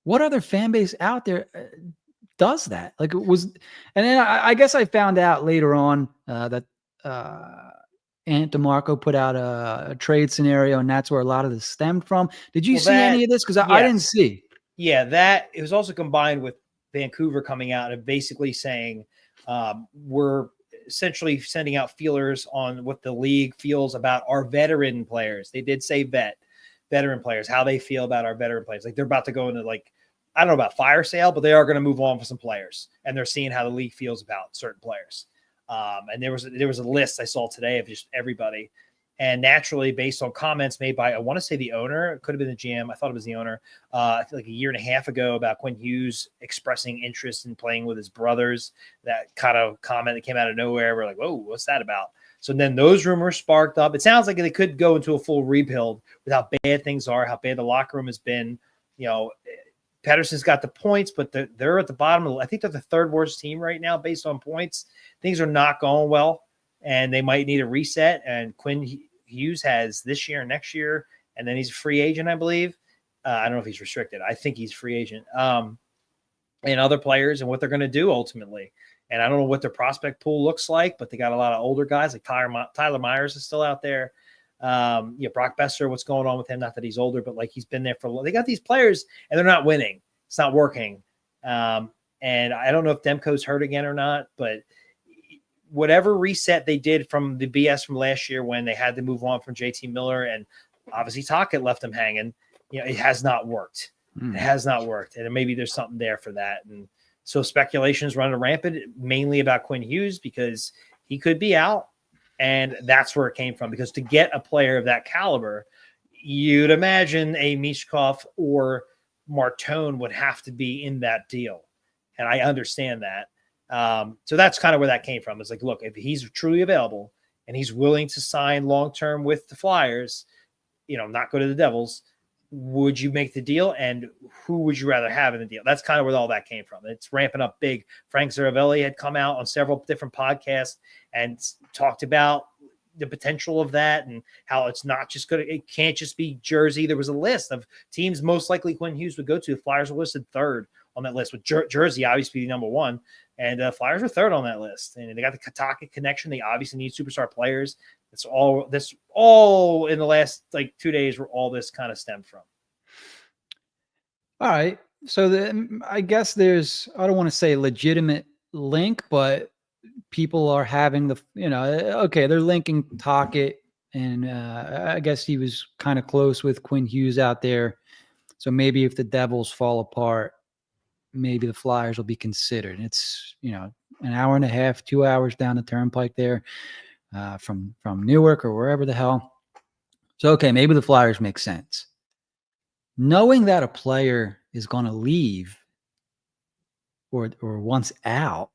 what other fan base out there does that? Like, it was, and then I guess I found out later on that Ant DeMarco put out a trade scenario, and that's where a lot of this stemmed from. Did you see any of this? Because I didn't see. Yeah, that it was also combined with Vancouver coming out and basically saying we're essentially sending out feelers on what the league feels about our veteran players. They did say veteran players, how they feel about our veteran players. Like, they're about to go into, like, I don't know about fire sale, but they are going to move on for some players, and they're seeing how the league feels about certain players. And there was a list I saw today of just everybody. And naturally, based on comments made by, I want to say the owner, it could have been the GM. I thought it was the owner. I feel like a year and a half ago about Quinn Hughes expressing interest in playing with his brothers. That kind of comment that came out of nowhere. We're like, whoa, what's that about? So then those rumors sparked up. It sounds like they could go into a full rebuild with how bad things are, how bad the locker room has been. Pettersson's got the points, but they're at the bottom. I think they're the third worst team right now based on points. Things are not going well. and they might need a reset. And Quinn Hughes has this year and next year, and then he's a free agent, I believe. I don't know if he's restricted. I think he's free agent. And other players and what they're going to do ultimately. And I don't know what their prospect pool looks like, but they got a lot of older guys like Tyler Myers is still out there. Brock Besser, what's going on with him? Not that he's older, but like he's been there for a long. They got these players and they're not winning. It's not working. And I don't know if Demko's hurt again or not, but whatever reset they did from the BS from last year when they had to move on from JT Miller and obviously Tocchet left them hanging, it has not worked. It has not worked. And maybe there's something there for that. And so speculation is running rampant, mainly about Quinn Hughes because he could be out. And that's where it came from. Because to get a player of that caliber, you'd imagine a Michkov or Martone would have to be in that deal. And I understand that. So that's kind of where that came from. It's like, look, if he's truly available and he's willing to sign long-term with the Flyers, not go to the Devils, would you make the deal? And who would you rather have in the deal? That's kind of where all that came from. It's ramping up big. Frank Zaravelli had come out on several different podcasts and talked about the potential of that and how it's not just good. It can't just be Jersey. There was a list of teams most likely Quinn Hughes would go to. The Flyers were listed third on that list with Jersey obviously number one. And Flyers were third on that list. And they got the Tocchet connection. They obviously need superstar players. It's all in the last 2 days where all this kind of stemmed from. All right. So I guess there's, I don't want to say legitimate link, but people are having they're linking Tocchet and I guess he was kind of close with Quinn Hughes out there. So maybe if the Devils fall apart, maybe the Flyers will be considered. It's, an hour and a half, 2 hours down the turnpike there from Newark or wherever the hell. So, okay, maybe the Flyers make sense. Knowing that a player is going to leave or wants out,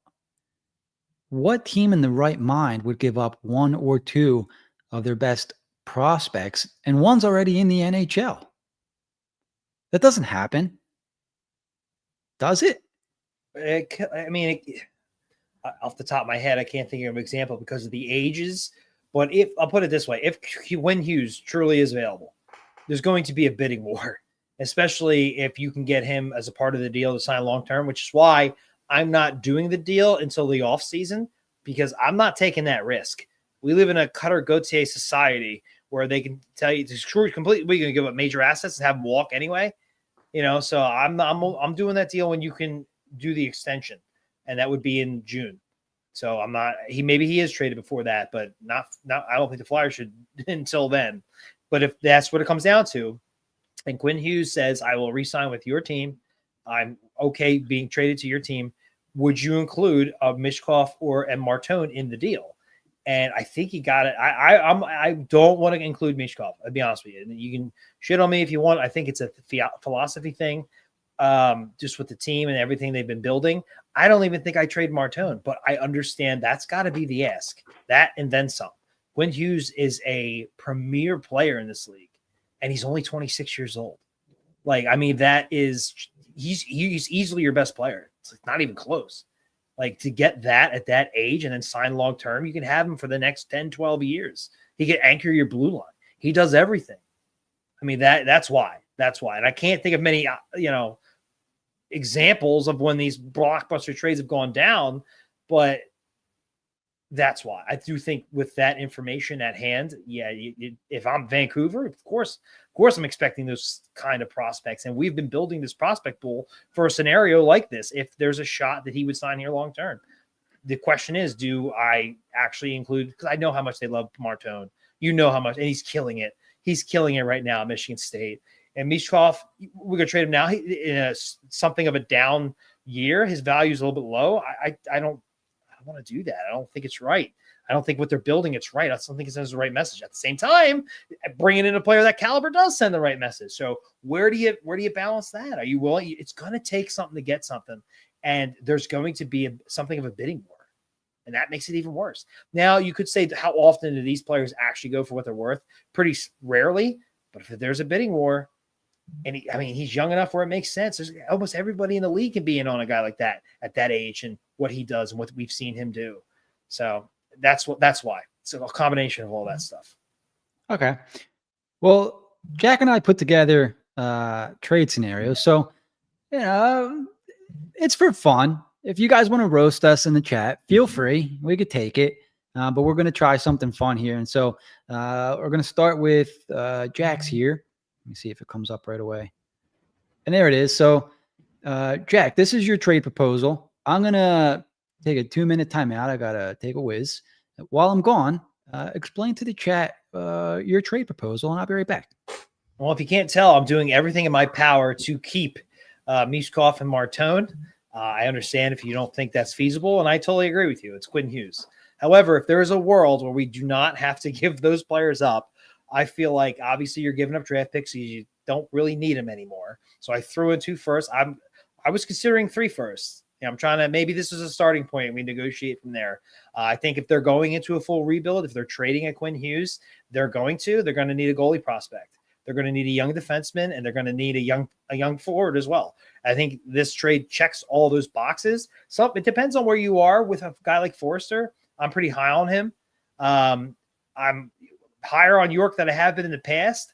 what team in the right mind would give up one or two of their best prospects and one's already in the NHL? That doesn't happen. Does it? Off the top of my head, I can't think of an example because of the ages. But I'll put it this way, if Quinn Hughes truly is available, there's going to be a bidding war, especially if you can get him as a part of the deal to sign long-term, which is why I'm not doing the deal until the offseason because I'm not taking that risk. We live in a Cutter-Gauthier society where they can tell you to screw completely. We're going to give up major assets and have him walk anyway. So I'm doing that deal when you can do the extension, and that would be in June. So I'm not. Maybe he is traded before that, but not. I don't think the Flyers should until then. But if that's what it comes down to, and Quinn Hughes says, "I will re-sign with your team. I'm okay being traded to your team." Would you include a Michkov or a Martone in the deal? And I think he got it. I don't want to include Michkov. I'll be honest with you. And you can shit on me if you want. I think it's a philosophy thing, just with the team and everything they've been building. I don't even think I trade Martone, but I understand that's got to be the ask. That and then some. Quinn Hughes is a premier player in this league, and he's only 26 years old. He's easily your best player. It's not even close. To get that at that age and then sign long-term, you can have him for the next 10, 12 years. He can anchor your blue line. He does everything. That's why. And I can't think of many, examples of when these blockbuster trades have gone down, but that's why. I do think with that information at hand, if I'm Vancouver, of course I'm expecting those kind of prospects. And we've been building this prospect pool for a scenario like this. If there's a shot that he would sign here long-term, the question is, do I actually include, because I know how much they love Martone, how much, and he's killing it. He's killing it right now at Michigan State. And Michkov, we're going to trade him now. In something of a down year, his value is a little bit low. I don't want to do that. I don't think it's right. I don't think what they're building, it's right. I don't think it sends the right message. At the same time, bringing in a player that caliber does send the right message. So where do you balance that? Are you willing? It's going to take something to get something, and there's going to be something of a bidding war, and that makes it even worse. Now you could say, how often do these players actually go for what they're worth? Pretty rarely. But if there's a bidding war, and he's young enough where it makes sense. There's almost everybody in the league can be in on a guy like that at that age and what he does and what we've seen him do. So That's why. It's a combination of all that stuff. Okay. Well, Jack and I put together trade scenarios. So, it's for fun. If you guys want to roast us in the chat, feel free. We could take it. But we're going to try something fun here. And so we're going to start with Jack's here. Let me see if it comes up right away. And there it is. So, Jack, this is your trade proposal. I'm going to take a 2-minute timeout. I got to take a whiz. While I'm gone, explain to the chat your trade proposal, and I'll be right back. Well, if you can't tell, I'm doing everything in my power to keep Michkov and Martone. I understand if you don't think that's feasible, and I totally agree with you. It's Quinn Hughes. However, if there is a world where we do not have to give those players up, I feel like obviously you're giving up draft picks. You don't really need them anymore. So I threw in 2 firsts. I was considering 3 firsts. I'm trying to, maybe this is a starting point and we negotiate from there. I think if they're going into a full rebuild, if they're trading at Quinn Hughes, they're going to need a goalie prospect. They're going to need a young defenseman, and they're going to need a young forward as well. I think this trade checks all those boxes. So it depends on where you are with a guy like Forster. I'm pretty high on him. I'm higher on York than I have been in the past.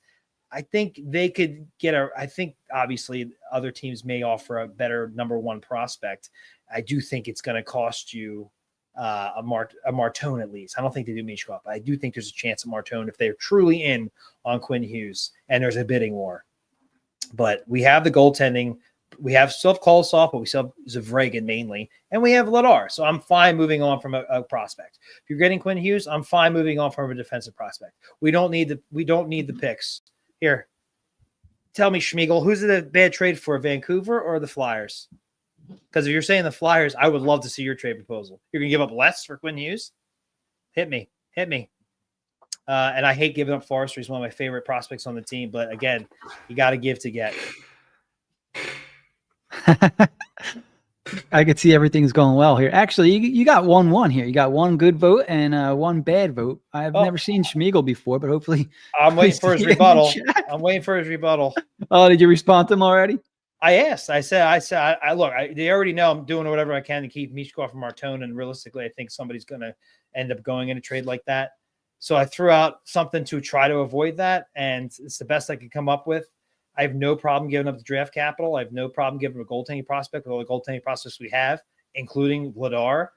I think they could get I think obviously other teams may offer a better number 1 prospect. I do think it's going to cost you a Martone at least. I don't think they do Michkov, but I do think there's a chance of Martone if they're truly in on Quinn Hughes and there's a bidding war. But we have the goaltending. We still have Kolosov, but we still have Zavregan mainly, and we have Vladar. So I'm fine moving on from a prospect. If you're getting Quinn Hughes, I'm fine moving on from a defensive prospect. We don't need the picks. Here, tell me, Schmiegel, who's it a bad trade for, Vancouver or the Flyers? Because if you're saying the Flyers, I would love to see your trade proposal. You're going to give up less for Quinn Hughes? Hit me. And I hate giving up Forster. He's one of my favorite prospects on the team. But again, you got to give to get. I could see everything's going well here. Actually, you got 1-1 here. You got 1 good vote and 1 bad vote. I've never seen Schmiegel before, but hopefully I'm waiting for his rebuttal. I'm waiting for his rebuttal. Oh, did you respond to him already? I asked. I said, look, they already know I'm doing whatever I can to keep Michkov from Martone, and realistically, I think somebody's going to end up going in a trade like that. So I threw out something to try to avoid that, and it's the best I could come up with. I have no problem giving up the draft capital. I have no problem giving a goaltending prospect with all the goaltending prospects we have, including Vladar.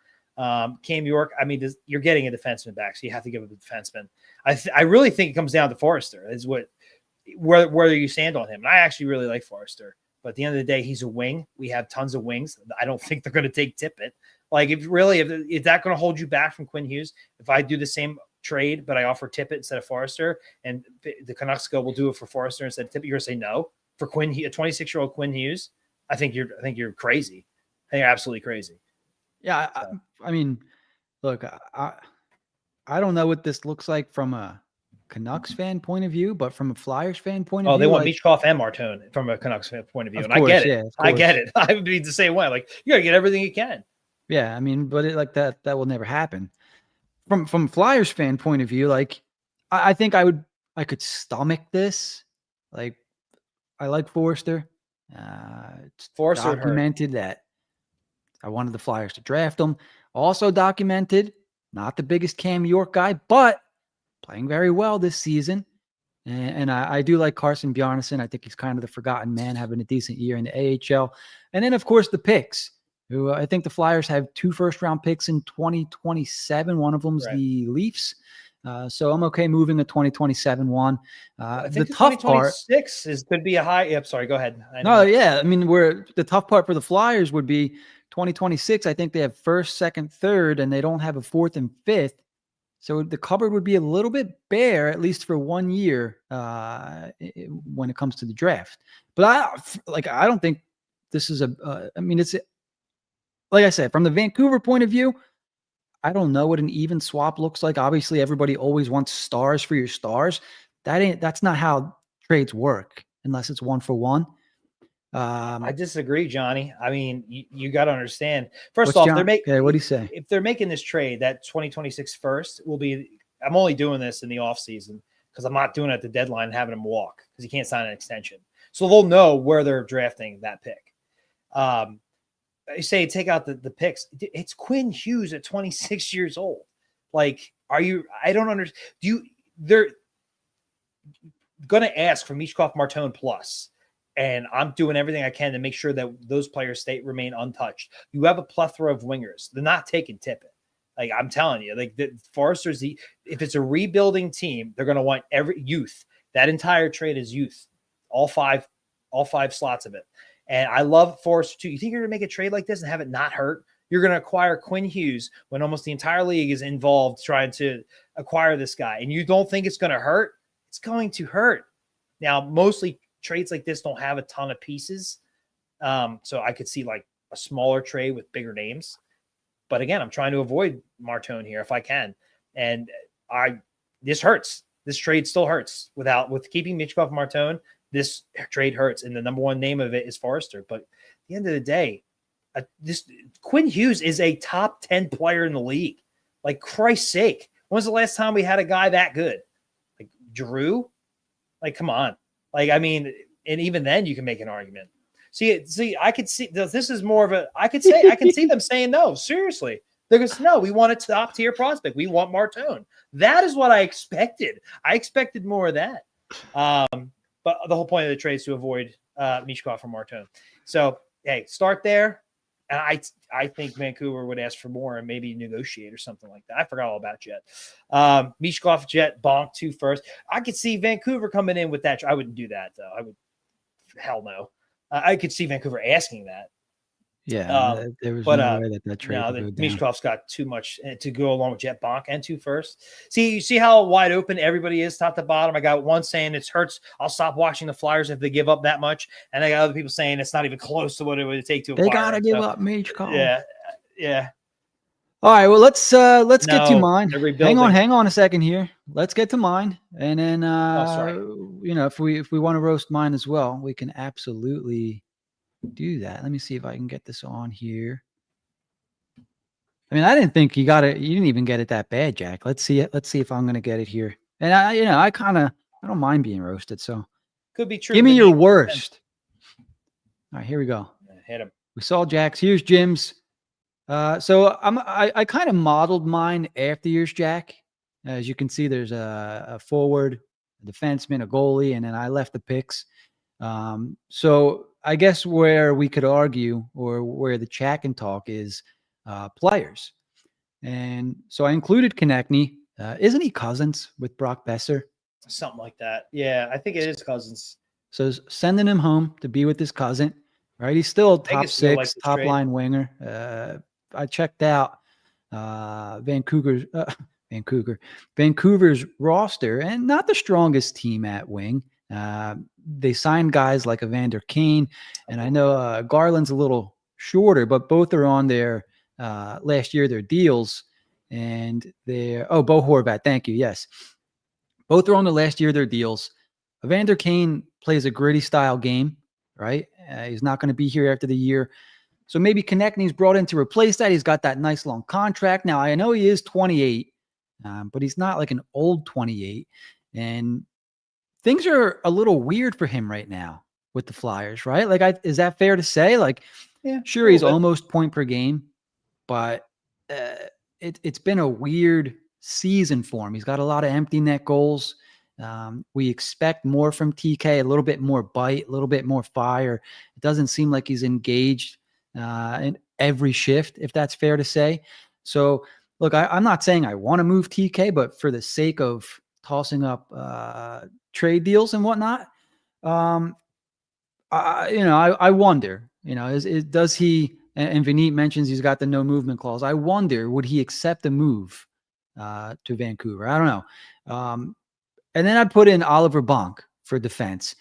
Cam York, I mean, you're getting a defenseman back, so you have to give up a defenseman. I really think it comes down to Forster, is where you stand on him. And I actually really like Forster. But at the end of the day, he's a wing. We have tons of wings. I don't think they're going to take Tippett. Like, if that going to hold you back from Quinn Hughes? If I do the same trade, but I offer Tippett instead of Forster, and the Canucks we'll do it for Forster instead of Tippett, you're going to say no for Quinn, a 26-year-old Quinn Hughes? I think you're crazy. I think you're absolutely crazy. Yeah, so. I mean, look, I don't know what this looks like from a Canucks fan point of view, but from a Flyers fan point of view, they want Michkov and Martone from a Canucks fan point of view, and I get it. Yeah, I get it. I would be the same way. Like, you got to get everything you can. Yeah, I mean, but that will never happen. From Flyers fan point of view, like, I think I could stomach this. Like, I like Forster. It's Forster documented that I wanted the Flyers to draft him. Also documented, not the biggest Cam York guy, but playing very well this season. And I do like Carson Bjarnason. I think he's kind of the forgotten man, having a decent year in the AHL. And then, of course, the picks, who I think the Flyers have 2 first-round picks in 2027. One of them's the Leafs. So I'm okay moving a 2027 one. I think the tough part could be a high. Yep, sorry, go ahead. I mean, the tough part for the Flyers would be 2026. I think they have 1st, 2nd, 3rd, and they don't have a 4th and 5th. So the cupboard would be a little bit bare, at least for 1 year, when it comes to the draft. But I don't think this is it's like I said, from the Vancouver point of view, I don't know what an even swap looks like. Obviously, everybody always wants stars for your stars. That's not how trades work unless it's 1-for-1. I disagree, Johnny. I mean, you got to understand. First off, what do you say? If they're making this trade, that 2026 first will be. I'm only doing this in the off season because I'm not doing it at the deadline and having them walk because you can't sign an extension. So they'll know where they're drafting that pick. You say take out the picks. It's Quinn Hughes at 26 years old. Like, I don't understand. They're going to ask for Michkov, Martone plus. And I'm doing everything I can to make sure that those players remain untouched. You have a plethora of wingers. They're not taking Tippett. Like, I'm telling you, like, the Forrester's, if it's a rebuilding team, they're going to want every youth. That entire trade is youth. All five slots of it. And I love Forrester too. You think you're going to make a trade like this and have it not hurt? You're going to acquire Quinn Hughes when almost the entire league is involved trying to acquire this guy. And you don't think it's going to hurt? It's going to hurt. Now, mostly trades like this don't have a ton of pieces. So I could see like a smaller trade with bigger names. But again, I'm trying to avoid Martone here if I can. And this hurts. This trade still hurts. With keeping Michkov, Martone, this trade hurts. And the number one name of it is Forrester. But at the end of the day, this Quinn Hughes is a top 10 player in the league. Like, Christ's sake. When's the last time we had a guy that good? Like Drew? Like, come on. Like, I mean, and even then you can make an argument. See, I could see this is more of I can see them saying no, seriously. They're going to say, no, we want a top tier prospect. We want Martone. That is what I expected. I expected more of that. But the whole point of the trade is to avoid Michkov from Martone. So, hey, start there. And I think Vancouver would ask for more and maybe negotiate or something like that. I forgot all about Jet. Michkov, Jet, Bonk 2 first. I could see Vancouver coming in with that. I wouldn't do that, though. Hell no. I could see Vancouver asking that. Yeah, there was no way that trade would go down. Michkov's got too much to go along with Jet, Bonk, and 2 first. See, you see how wide open everybody is top to bottom? I got one saying it hurts. I'll stop watching the Flyers if they give up that much. And I got other people saying it's not even close to what it would take to acquire. They got to give up Michkov. Yeah. All right, well, let's get to mine. Hang on a second here. Let's get to mine, and then if we want to roast mine as well, we can absolutely do that. Let me see if I can get this on here. I mean, I didn't think you didn't even get it that bad, Jack. Let's see if I'm going to get it here. And I don't mind being roasted. So could be true. Give me your worst. All right, here we go. Hit him. We saw Jack's. Here's Jim's. So I kind of modeled mine after yours, Jack. As you can see, there's a forward, a defenseman, a goalie, and then I left the picks. So I guess where we could argue, or where the chat can talk, is players. And so I included Konechny. Isn't he cousins with Brock Besser? Something like that. Yeah, I think it is cousins. So sending him home to be with his cousin, right? He's still top 6, top line winger. I checked out Vancouver's roster, and not the strongest team at wing. They signed guys like Evander Kane, and I know Garland's a little shorter, but both are on their last year, their deals. And they're Bo Horvat, thank you. Yes. Both are on the last year of their deals. Evander Kane plays a gritty style game, right? He's not going to be here after the year. So maybe Konechny's brought in to replace that. He's got that nice long contract. Now, I know he is 28, but he's not like an old 28. And things are a little weird for him right now with the Flyers, right? Like, is that fair to say? Like, yeah, sure, he's almost point per game, but it's been a weird season for him. He's got a lot of empty net goals. We expect more from TK, a little bit more bite, a little bit more fire. It doesn't seem like he's engaged in every shift, if that's fair to say. So, look, I'm not saying I want to move TK, but for the sake of tossing up trade deals and whatnot, I wonder, does he, and Vineet mentions he's got the no movement clause. I wonder, would he accept a move to Vancouver? I don't know. And then I put in Oliver Bonk for defense.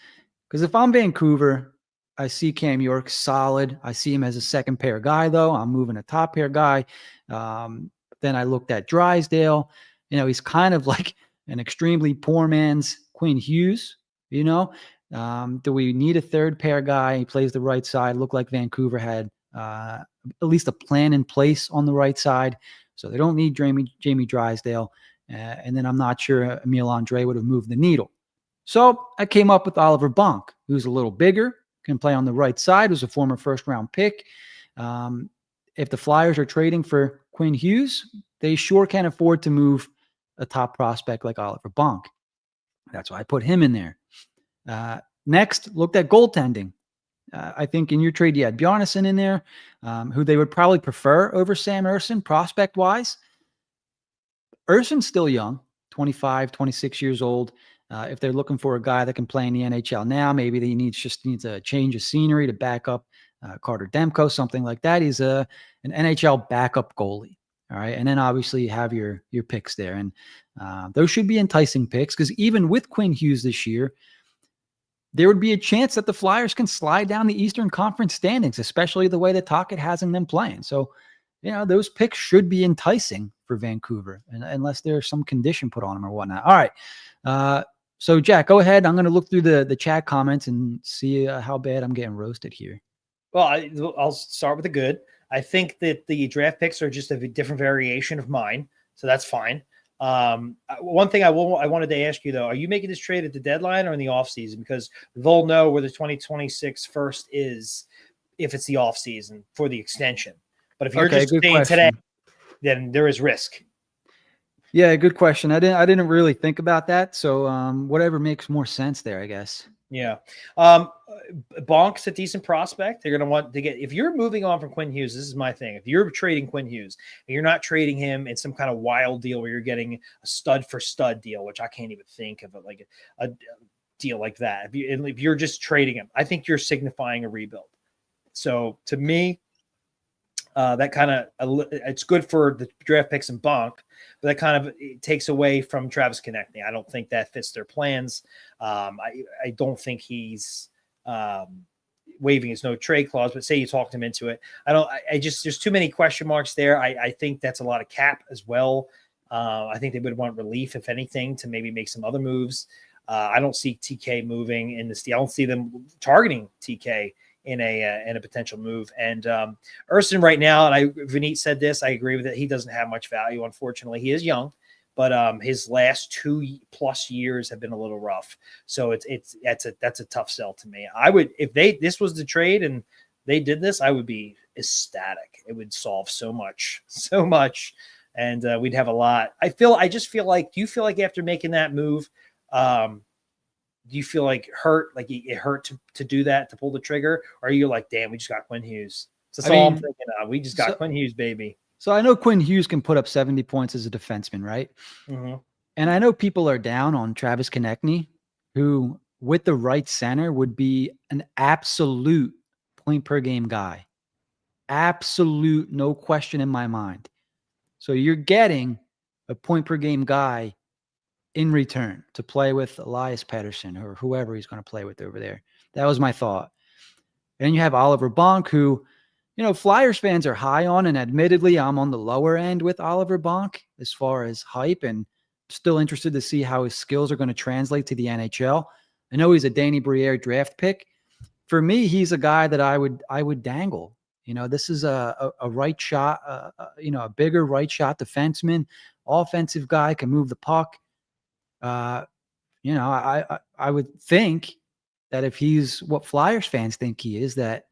Because if I'm Vancouver, I see Cam York solid. I see him as a second pair guy, though. I'm moving a top pair guy. Then I looked at Drysdale. He's kind of like an extremely poor man's Quinn Hughes, Do we need a third pair guy? He plays the right side. Looked like Vancouver had at least a plan in place on the right side. So they don't need Jamie Drysdale. And then I'm not sure Emil Andre would have moved the needle. So I came up with Oliver Bonk, who's a little bigger, can play on the right side, who's a former first-round pick. if the Flyers are trading for Quinn Hughes, they sure can afford to move a top prospect like Oliver Bonk. That's why I put him in there. Next, looked at goaltending. I think in your trade, you had Bjarnason in there, who they would probably prefer over Sam Ersson prospect-wise. Ersson's still young, 25, 26 years old. If they're looking for a guy that can play in the NHL now, maybe they just needs a change of scenery to back up Carter Demko, something like that. He's an NHL backup goalie. All right. And then obviously you have your picks there. And those should be enticing picks because even with Quinn Hughes this year, there would be a chance that the Flyers can slide down the Eastern Conference standings, especially the way that Tocchet has them playing. So, those picks should be enticing for Vancouver, unless there's some condition put on them or whatnot. All right. So, Jack, go ahead. I'm going to look through the chat comments and see how bad I'm getting roasted here. Well, I'll start with the good. I think that the draft picks are just a different variation of mine, so that's fine. One thing I wanted to ask you, though, are you making this trade at the deadline or in the offseason? Because they'll know where the 2026 first is if it's the offseason for the extension. But if you're just staying today, then there is risk. Yeah, good question. I didn't really think about that. So whatever makes more sense there, I guess. Yeah. Bonk's a decent prospect. They're going to want to get, if you're moving on from Quinn Hughes, this is my thing. If you're trading Quinn Hughes and you're not trading him in some kind of wild deal where you're getting a stud for stud deal, which I can't even think of it like a deal like that. If you're just trading him, I think you're signifying a rebuild. So to me, that kind of, it's good for the draft picks and Bonk, but that kind of takes away from Travis Konechny. I don't think that fits their plans. I don't think he's waiving his no trade clause, but say you talked him into it. There's too many question marks there. I think that's a lot of cap as well. I think they would want relief, if anything, to maybe make some other moves. I don't see TK moving in this deal. I don't see them targeting TK in a potential move. And Ersson right now, and Vineet said this, I agree with it. He doesn't have much value, unfortunately. He is young, but his last 2+ years have been a little rough. So that's a tough sell to me. I would, if this was the trade and they did this, I would be ecstatic. It would solve so much. And we'd have a lot. I just feel like, do you feel like after making that move, do you feel like it hurt to do that, to pull the trigger? Or are you like, damn, we just got Quinn Hughes? That's all I'm thinking of. We just got Quinn Hughes, baby. So I know Quinn Hughes can put up 70 points as a defenseman, right? Mm-hmm. And I know people are down on Travis Konechny, who with the right center would be an absolute point per game guy. Absolute, no question in my mind. So you're getting a point per game guy in return to play with Elias Pettersson or whoever he's going to play with over there. That was my thought. And you have Oliver Bonk, who, Flyers fans are high on, and admittedly, I'm on the lower end with Oliver Bonk as far as hype, and still interested to see how his skills are going to translate to the NHL. I know he's a Danny Briere draft pick. For me, he's a guy that I would dangle. This is a right shot, a bigger right shot defenseman, offensive guy, can move the puck. I would think that if he's what Flyers fans think he is, that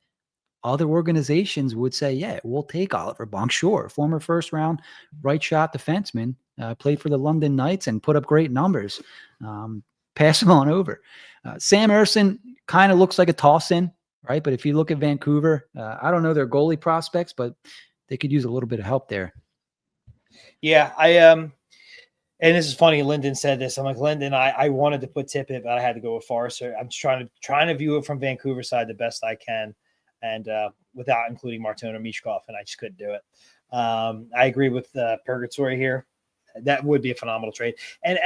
other organizations would say, yeah, we'll take Oliver Bonk. Sure. Former first round right shot defenseman, played for the London Knights and put up great numbers. Pass him on over. Sam Ersson kind of looks like a toss in, right? But if you look at Vancouver, I don't know their goalie prospects, but they could use a little bit of help there. Yeah, and this is funny. Lyndon said this. I'm like, Lyndon, I wanted to put Tippett, but I had to go with Forrester. I'm just trying to view it from Vancouver side the best I can, and without including Martin or Michkov, and I just couldn't do it. I agree with Purgatory here. That would be a phenomenal trade. And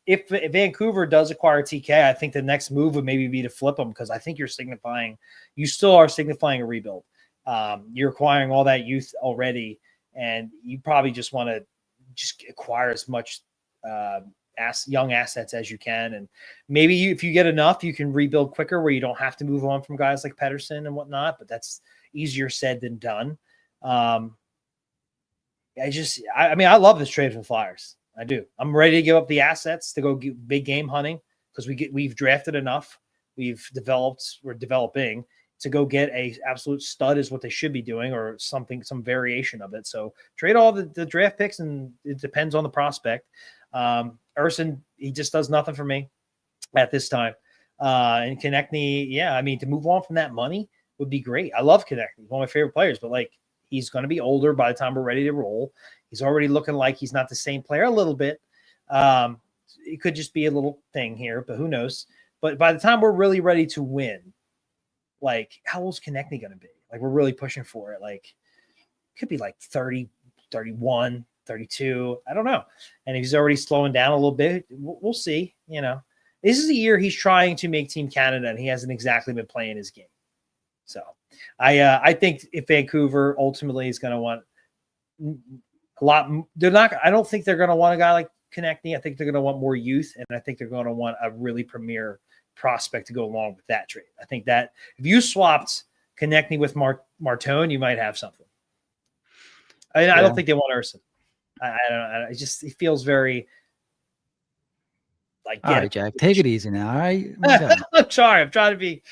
if Vancouver does acquire TK, I think the next move would maybe be to flip them, because I think you still are signifying a rebuild. You're acquiring all that youth already, and you probably just want to just acquire as much young assets as you can. And maybe if you get enough, you can rebuild quicker where you don't have to move on from guys like Pettersson and whatnot, but that's easier said than done. I love this trade for the Flyers. I do. I'm ready to give up the assets to go big game hunting, because we've drafted enough. We're developing to go get a absolute stud is what they should be doing, or something, some variation of it. So trade all the draft picks, and it depends on the prospect. Urson, he just does nothing for me at this time. And Konechny, yeah, I mean, to move on from that money would be great. I love Konechny, he's one of my favorite players, but like, he's going to be older by the time we're ready to roll. He's already looking like he's not the same player a little bit. It could just be a little thing here, but who knows? But by the time we're really ready to win, like, how old's Konechny going to be? Like, we're really pushing for it. Like, could be like 30, 31, 32. I don't know. And if he's already slowing down a little bit, we'll see. You know, this is a year he's trying to make Team Canada, and he hasn't exactly been playing his game. So I think if Vancouver ultimately is going to want a lot, they're not. I don't think they're going to want a guy like Konechny. I think they're going to want more youth, and I think they're going to want a really premier prospect to go along with that trade. I think that if you swapped Konechny with Martone, you might have something. I don't think they want Urson. I don't know. It just, it feels very like. All right, Jack, take it easy now. All right. I'm sorry. I'm trying to be.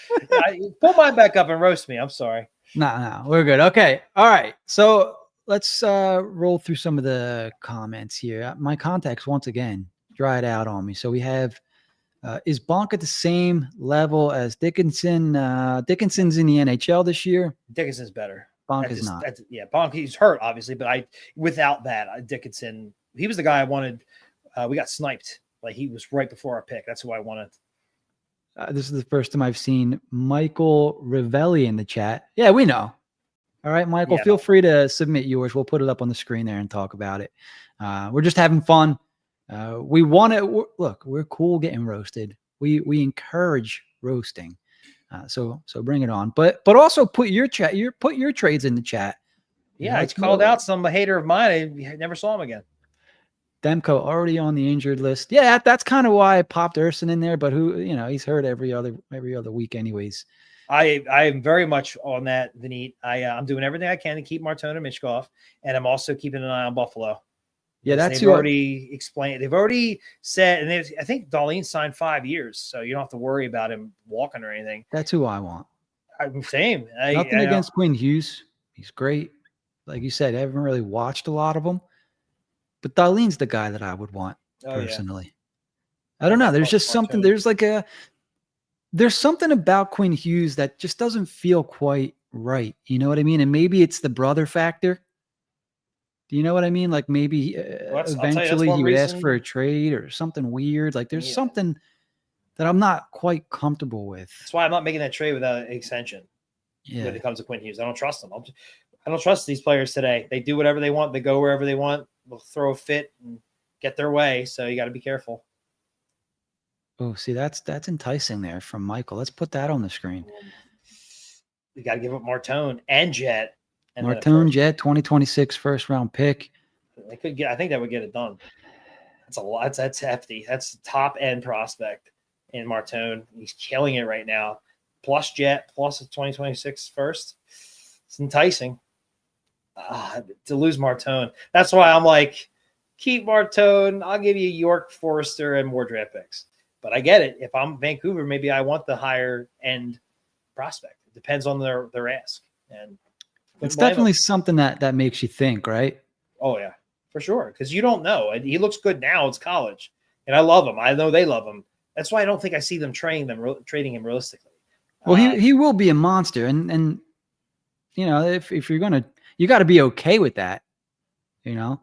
Pull mine back up and roast me. I'm sorry. No, we're good. Okay. All right. So let's roll through some of the comments here. My contacts once again dried out on me. So we have, is Bonk at the same level as Dickinson? Dickinson's in the NHL this year. Dickinson's better. Bonk is not. Yeah, Bonk, he's hurt, obviously, but without that, Dickinson, he was the guy I wanted. We got sniped. Like, he was right before our pick. That's who I wanted. This is the first time I've seen Michael Rivelli in the chat. Yeah, we know. All right, Michael, feel free to submit yours. We'll put it up on the screen there and talk about it. We're just having fun. We want to look. We're cool getting roasted. We encourage roasting. So bring it on. But also put your trades in the chat. Yeah, I called out some hater of mine. I never saw him again. Demko already on the injured list. Yeah, that's kind of why I popped Urson in there. But he's hurt every other week, anyways. I am very much on that, Vineet. I'm doing everything I can to keep Martone and Michkov, and I'm also keeping an eye on Buffalo. Yeah, that's they've already explained. They've already said, and I think Darlene signed 5 years, so you don't have to worry about him walking or anything. That's who I want. Same. Nothing against Quinn Hughes. He's great. Like you said, I haven't really watched a lot of them, but Darlene's the guy that I would want personally. Yeah. I don't know. There's just something. There's something about Quinn Hughes that just doesn't feel quite right. You know what I mean? And maybe it's the brother factor. Do you know what I mean? Like, maybe eventually he would ask for a trade or something weird. Like, there's something that I'm not quite comfortable with. That's why I'm not making that trade without an extension. Yeah. When it comes to Quinn Hughes, I don't trust them. I don't trust these players today. They do whatever they want. They go wherever they want. They'll throw a fit and get their way. So you got to be careful. Oh, see, that's enticing there from Michael. Let's put that on the screen. We got to give up Martone and Jet. Martone, Jet, 2026 first round pick. I think that would get it done. That's a lot. That's hefty. That's a top end prospect in Martone. He's killing it right now. Plus Jet, plus a 2026 first. It's enticing. To lose Martone. That's why I'm like, keep Martone. I'll give you York, Forrester, and more draft picks. But I get it. If I'm Vancouver, maybe I want the higher end prospect. It depends on their ask. And it's definitely something that makes you think, right? Oh, yeah, for sure. Because you don't know. And he looks good now. It's college. And I love him. I know they love him. That's why I don't think I see them trading him realistically. Well, he will be a monster. And if you're going to, you got to be okay with that, And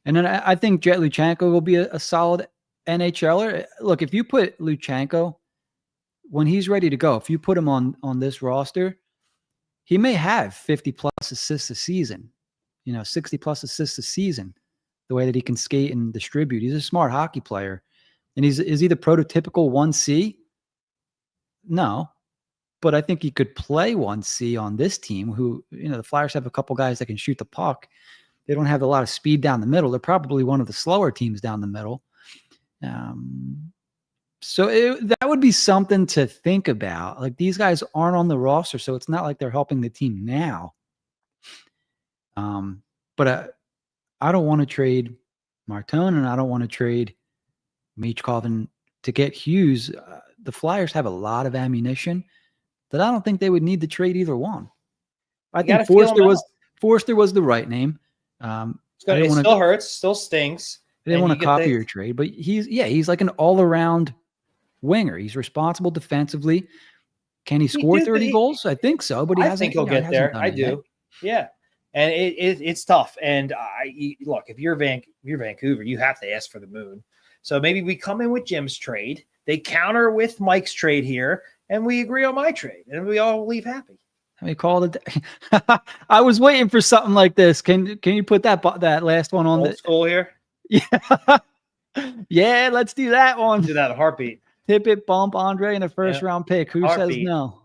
then I think Jet Luchanko will be a solid NHLer. Look, if you put Luchanko, when he's ready to go, if you put him on this roster, he may have 50 plus assists a season, 60 plus assists a season, the way that he can skate and distribute. He's a smart hockey player. And is he the prototypical 1C? No. But I think he could play 1C on this team who, the Flyers have a couple guys that can shoot the puck. They don't have a lot of speed down the middle. They're probably one of the slower teams down the middle. So that would be something to think about. Like, these guys aren't on the roster, so it's not like they're helping the team now. But I don't want to trade Martone, and I don't want to trade Michkov to get Hughes. The Flyers have a lot of ammunition. that I don't think they would need to trade either one. I You think gotta feel 'em out. Forster was the right name. It still hurts, still stings. I didn't and want you to get copy the- your trade, but he's like an all-around winger. He's responsible defensively. Can he score 30 goals? I think so, but he hasn't. I think he'll get there. I do. Yeah. And it's tough. And look, if you're Vancouver, you have to ask for the moon. So maybe we come in with Jim's trade. They counter with Mike's trade here, and we agree on my trade, and we all leave happy. We call it. I was waiting for something like this. Can you put that last one on Old school here? Yeah. Yeah, let's do that one. Do that in a heartbeat. Tip it, bump Andre in a first round pick. Who says no?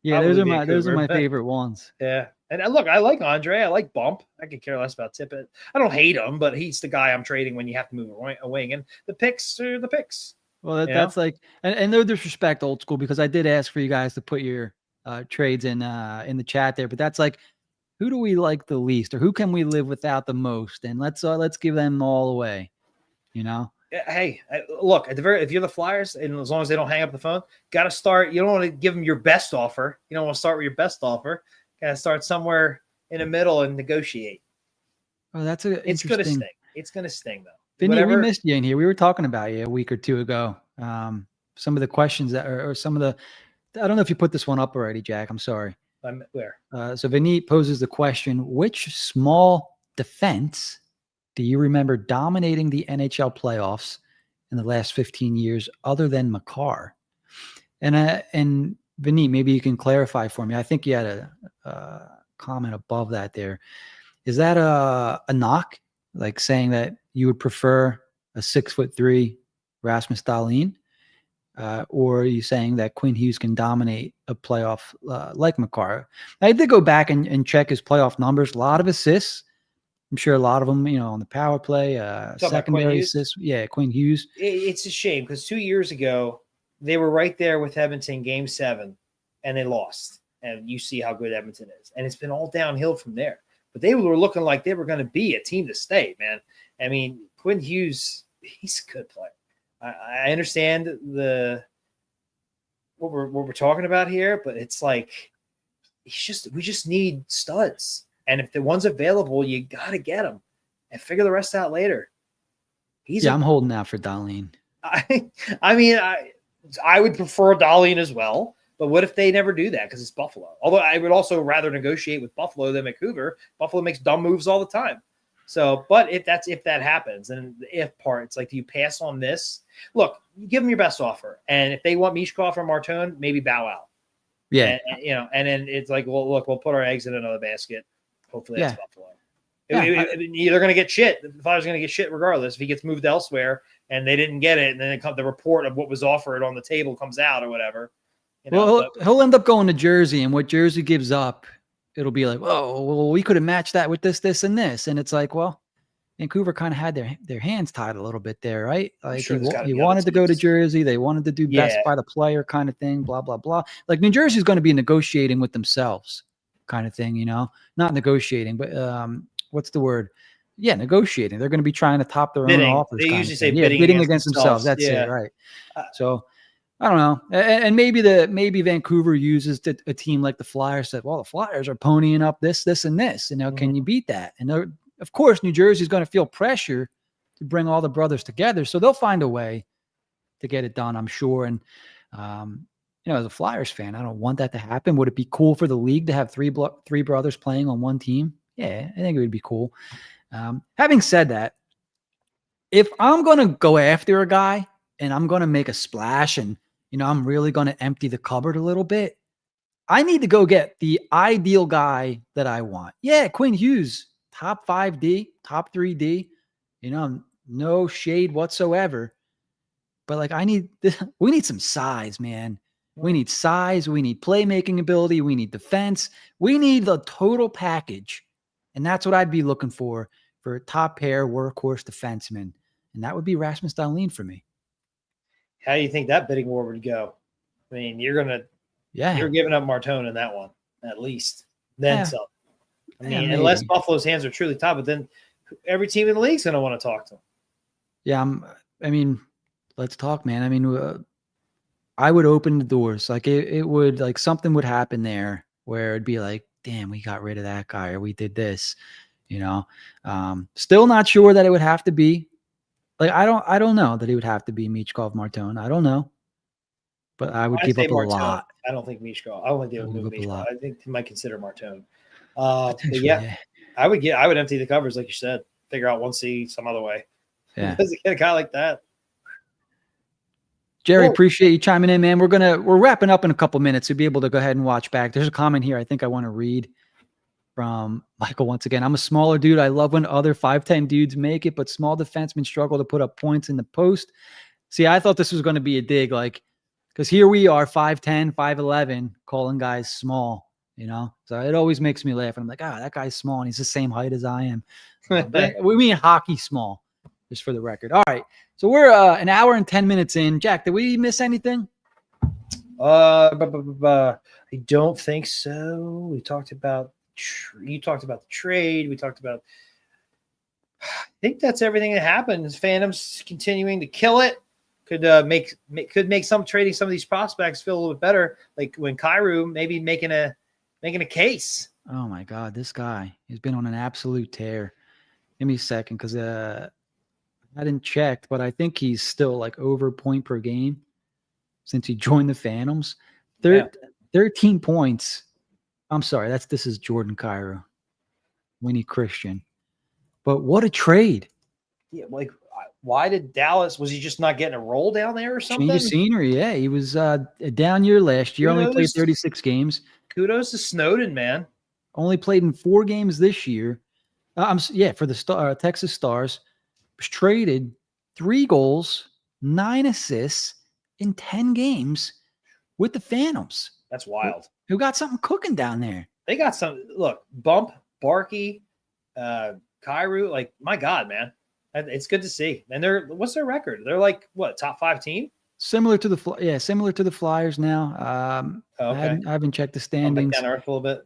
Yeah, Probably those are my favorite ones. Yeah. And look, I like Andre. I like Bump. I could care less about Tippett. I don't hate him, but he's the guy I'm trading when you have to move a wing. And the picks are the picks. Well, that's like, and no disrespect, old school, because I did ask for you guys to put your trades in the chat there, but that's like, who do we like the least, or who can we live without the most? And let's give them all away. You know. Hey, look, if you're the Flyers, and as long as they don't hang up the phone, got to start. You don't want to give them your best offer. You don't want to start with your best offer. Got to start somewhere in the middle and negotiate. Oh, it's going to sting. It's going to sting, though. Vinny, we missed you in here. We were talking about you a week or two ago. Some of the questions or some of the, I don't know if you put this one up already, Jack. I'm sorry. Where? So Vinny poses the question, which small defense do you remember dominating the NHL playoffs in the last 15 years other than Makar? And Vinny, maybe you can clarify for me. I think you had a comment above that there. Is that a knock, like saying that you would prefer a 6'3" Rasmus Dahlin? Or are you saying that Quinn Hughes can dominate a playoff like Makar? I did go back and check his playoff numbers. A lot of assists. I'm sure a lot of them, on the power play, secondary assists. Yeah, Quinn Hughes. It's a shame because 2 years ago, they were right there with Edmonton Game 7, and they lost. And you see how good Edmonton is. And it's been all downhill from there. But they were looking like they were going to be a team to stay, man. I mean, Quinn Hughes, he's a good player. I understand what we're talking about here, but it's like we just need studs. And if the one's available, you got to get them and figure the rest out later. I'm holding out for Dahlin. I mean, I would prefer Dahlin as well. But what if they never do that because it's Buffalo? Although I would also rather negotiate with Buffalo than Vancouver. Buffalo makes dumb moves all the time. So, but if that happens, and the if part, it's like, do you pass on this? Look, give them your best offer. And if they want Michkov or Martone, maybe bow out. Yeah. And then it's like, well, look, we'll put our eggs in another basket. Hopefully that's Buffalo. Yeah, they're going to get shit. The Flyers are going to get shit regardless. If he gets moved elsewhere and they didn't get it, and then the report of what was offered on the table comes out or whatever. He'll end up going to Jersey, and what Jersey gives up, it'll be like, oh, well, we could have matched that with this, this, and this. And it's like, well, Vancouver kind of had their hands tied a little bit there, right? Like he wanted to go to Jersey. They wanted to do best by the player kind of thing, blah, blah, blah. Like New Jersey's going to be negotiating with themselves kind of thing, not negotiating, but what's the word? Yeah, negotiating. They're going to be trying to top their own offers. They usually say bidding against themselves. That's it, right? So I don't know. And maybe Vancouver uses a team like the Flyers said, well, the Flyers are ponying up this, and this. Can you beat that? And of course, New Jersey's going to feel pressure to bring all the brothers together. So they'll find a way to get it done, I'm sure. And, as a Flyers fan, I don't want that to happen. Would it be cool for the league to have three brothers playing on one team? Yeah, I think it would be cool. Having said that, if I'm going to go after a guy and I'm going to make a splash and, I'm really going to empty the cupboard a little bit, I need to go get the ideal guy that I want. Yeah, Quinn Hughes, top 5D, top 3D, no shade whatsoever. But we need some size, man. We need size. We need playmaking ability. We need defense. We need the total package. And that's what I'd be looking for a top pair workhorse defenseman. And that would be Rasmus Dahlin for me. How do you think that bidding war would go? I mean, you're giving up Martone in that one, at least. Then some. I mean, unless Buffalo's hands are truly tied, but then every team in the league's going to want to talk to him. Yeah, let's talk, man. I mean, I would open the doors. Like it would like something would happen there where it'd be like, damn, we got rid of that guy or we did this, you know. Still not sure that it would have to be like I don't know that it would have to be Michkov Martone. I don't know. But I would I'd give say up a Martone. lot. I don't think Michkov. I don't think they I would would give move up a Michkov. lot. I think they might consider Martone. But Potentially, yeah, yeah. I would empty the covers like you said. Figure out 1C some other way. Yeah. Because you get a guy like that. Jerry, Cool. appreciate you chiming in, man. We're wrapping up in a couple minutes. You'll be able to go ahead and watch back. There's a comment here I think I want to read from Michael once again. I'm a smaller dude. I love when other 5'10 dudes make it, but small defensemen struggle to put up points in the post. See, I thought this was going to be a dig, like, because here we are, 5'10, 5'11, calling guys small, you know? So it always makes me laugh. And I'm like, that guy's small, and he's the same height as I am. But we mean hockey small, just for the record. All right. So we're an hour and 10 minutes in. Jack, did we miss anything? I don't think so. We talked about you talked about the trade. We talked about. I think that's everything that happened. Phantoms continuing to kill it could make some trading some of these prospects feel a little bit better. Like when Kyrou maybe making a case. Oh my God, this guy, he's been on an absolute tear. Give me a second, because I didn't check, but I think he's still like over point per game since he joined the Phantoms. 13 points. I'm sorry, this is Jordan Kyrou. Winnie Christian. But what a trade. Yeah, like why did Dallas, was he just not getting a roll down there or something? Change of scenery, yeah. He was a down year last year, only played 36 games. Kudos to Snowden, man. Only played in 4 games this year. For the Texas Stars. Was traded 3 goals, 9 assists in 10 games with the Phantoms. That's wild. Who got something cooking down there? They got some. Look, Bump, Barkey, Kyrou. Like, my God, man, it's good to see. And what's their record? They're like what, top 5 team? Similar to the Flyers now. Okay. I haven't checked the standings. Down to earth a little bit.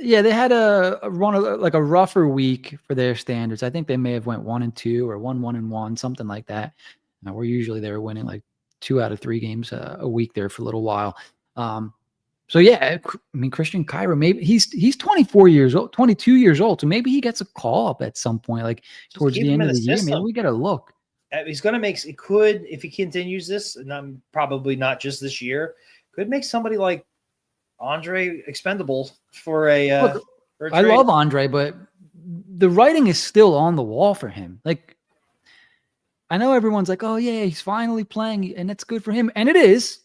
Yeah, they had a rougher week for their standards. I think they may have went 1-2 or 1-1-1, something like that. Where usually they were winning like 2 out of 3 games a week there for a little while. So yeah, I mean, Christian Kyrou, maybe he's 22 years old. So maybe he gets a call up at some point, like towards the end of the year. Maybe we get a look. He's going to make, it could, if he continues this, and probably not just this year, could make somebody like Andre expendable for a trade. I love Andre, but the writing is still on the wall for him. Like, I know everyone's like, oh yeah, he's finally playing, and it's good for him, and it is.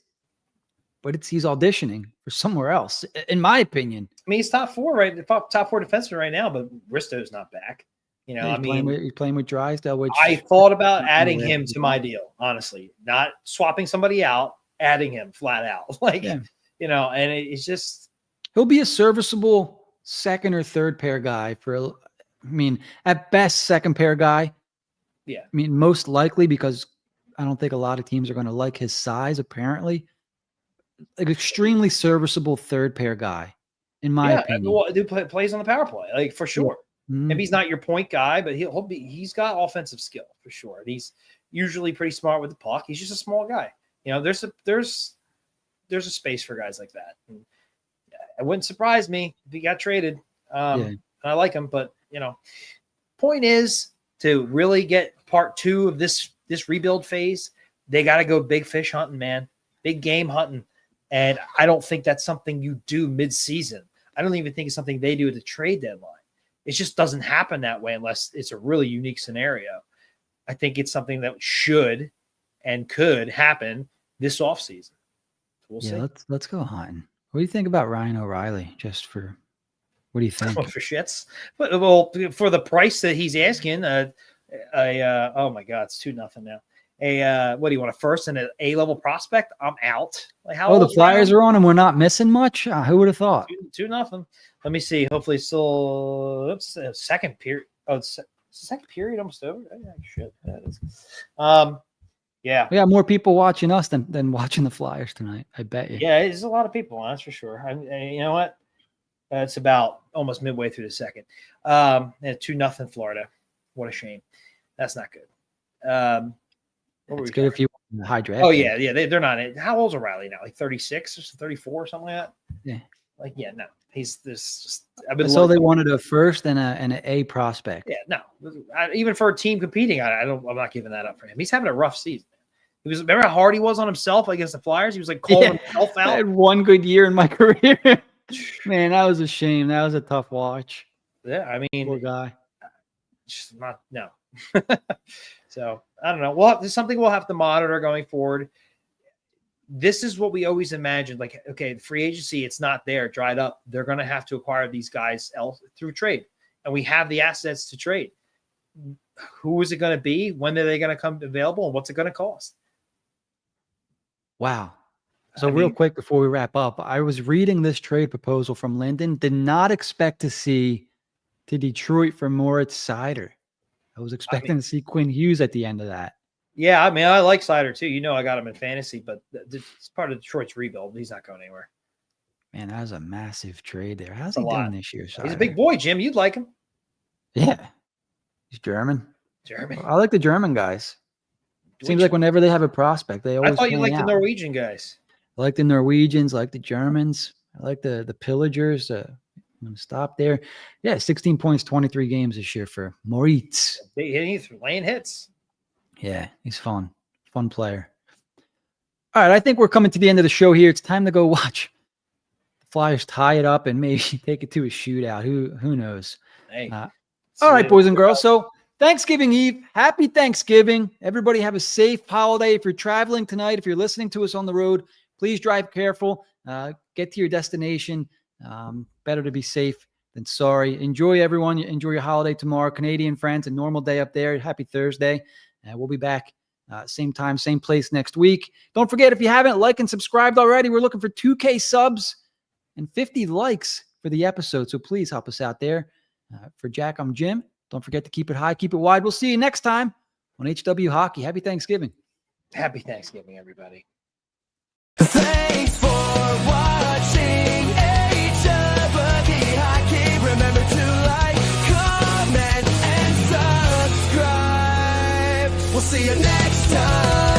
But he's auditioning for somewhere else, in my opinion. I mean, he's top 4 defenseman right now, but Risto's not back. You know, he's playing with Drysdale, which I thought about adding him to my deal, honestly, not swapping somebody out, adding him flat out. Like, you know, and it's just, he'll be a serviceable second or third pair guy at best second pair guy. Yeah. I mean, most likely, because I don't think a lot of teams are going to like his size, apparently. Like, extremely serviceable third pair guy, in my opinion. Well, dude plays on the power play, like, for sure. Yeah. Mm-hmm. Maybe he's not your point guy, but he's got offensive skill for sure. And he's usually pretty smart with the puck. He's just a small guy. You know, there's a space for guys like that. And it wouldn't surprise me if he got traded. And I like him, but you know, point is, to really get part 2 of this rebuild phase, they got to go big fish hunting, man, big game hunting. And I don't think that's something you do mid-season. I don't even think it's something they do at the trade deadline. It just doesn't happen that way unless it's a really unique scenario. I think it's something that should and could happen this offseason. So we'll see. Let's go hunting. What do you think about Ryan O'Reilly? What do you think? For shits. But, well, for the price that he's asking, oh my God, it's 2-0 now. What do you want, a first and an A-level prospect? I'm out. Like, how the Flyers are on and we're not missing much? Who would have thought? 2-0. Let me see. Hopefully still second period. Oh, it's second period almost over. Yeah, shit. That is. Yeah. We got more people watching us than watching the Flyers tonight. I bet you. Yeah, there's a lot of people, that's for sure. You know what? It's about almost midway through the second. 2-0 Florida. What a shame. That's not good. It's good if you in the high draft. Oh, pick. yeah. They're not. How old's O'Reilly now? Like 36 or 34, something like that? Yeah. Like, yeah, no. He's this. Just, So they wanted a first and an A prospect. Yeah, no. Even for a team competing, I'm not giving that up for him. He's having a rough season. Remember how hard he was on himself against the Flyers? He was like calling himself out. I had one good year in my career. Man, that was a shame. That was a tough watch. Yeah, I mean, poor guy. Just not no. So I don't know. There's something we'll have to monitor going forward. This is what we always imagined. Like, okay, the free agency, it's not there, dried up. They're going to have to acquire these guys through trade, and we have the assets to trade. Who is it going to be? When are they going to come available? And what's it going to cost? Wow. So real quick before we wrap up, I was reading this trade proposal from Linden. Did not expect to see to Detroit for Moritz Seider. I was expecting to see Quinn Hughes at the end of that. Yeah, I mean, I like Seider too. You know, I got him in fantasy, but it's part of Detroit's rebuild. He's not going anywhere. Man, that was a massive trade there. How's he doing this year, Seider? He's a big boy, Jim. You'd like him. Yeah. He's German. German. I like the German guys. Seems like whenever they have a prospect, they always I thought you liked out. the Norwegian guys. I like the Norwegians. I like the Germans. I like the Pillagers. I'm going to stop there. Yeah, 16 points, 23 games this year for Moritz. He's laying hits. Yeah, he's fun. Fun player. All right, I think we're coming to the end of the show here. It's time to go watch the Flyers tie it up and maybe take it to a shootout. Who knows? Hey. All right, boys and girls. So Thanksgiving Eve. Happy Thanksgiving. Everybody have a safe holiday. If you're traveling tonight, if you're listening to us on the road, please drive careful. Get to your destination. Better to be safe than sorry. Enjoy, everyone. Enjoy your holiday tomorrow. Canadian friends, a normal day up there. Happy Thursday. We'll be back same time, same place next week. Don't forget, if you haven't liked and subscribed already, we're looking for 2K subs and 50 likes for the episode. So please help us out there. For Jack, I'm Jim. Don't forget to keep it high, keep it wide. We'll see you next time on HW Hockey. Happy Thanksgiving. Happy Thanksgiving, everybody. Thanks for watching HW Hockey. Remember to like, comment, and subscribe. We'll see you next time.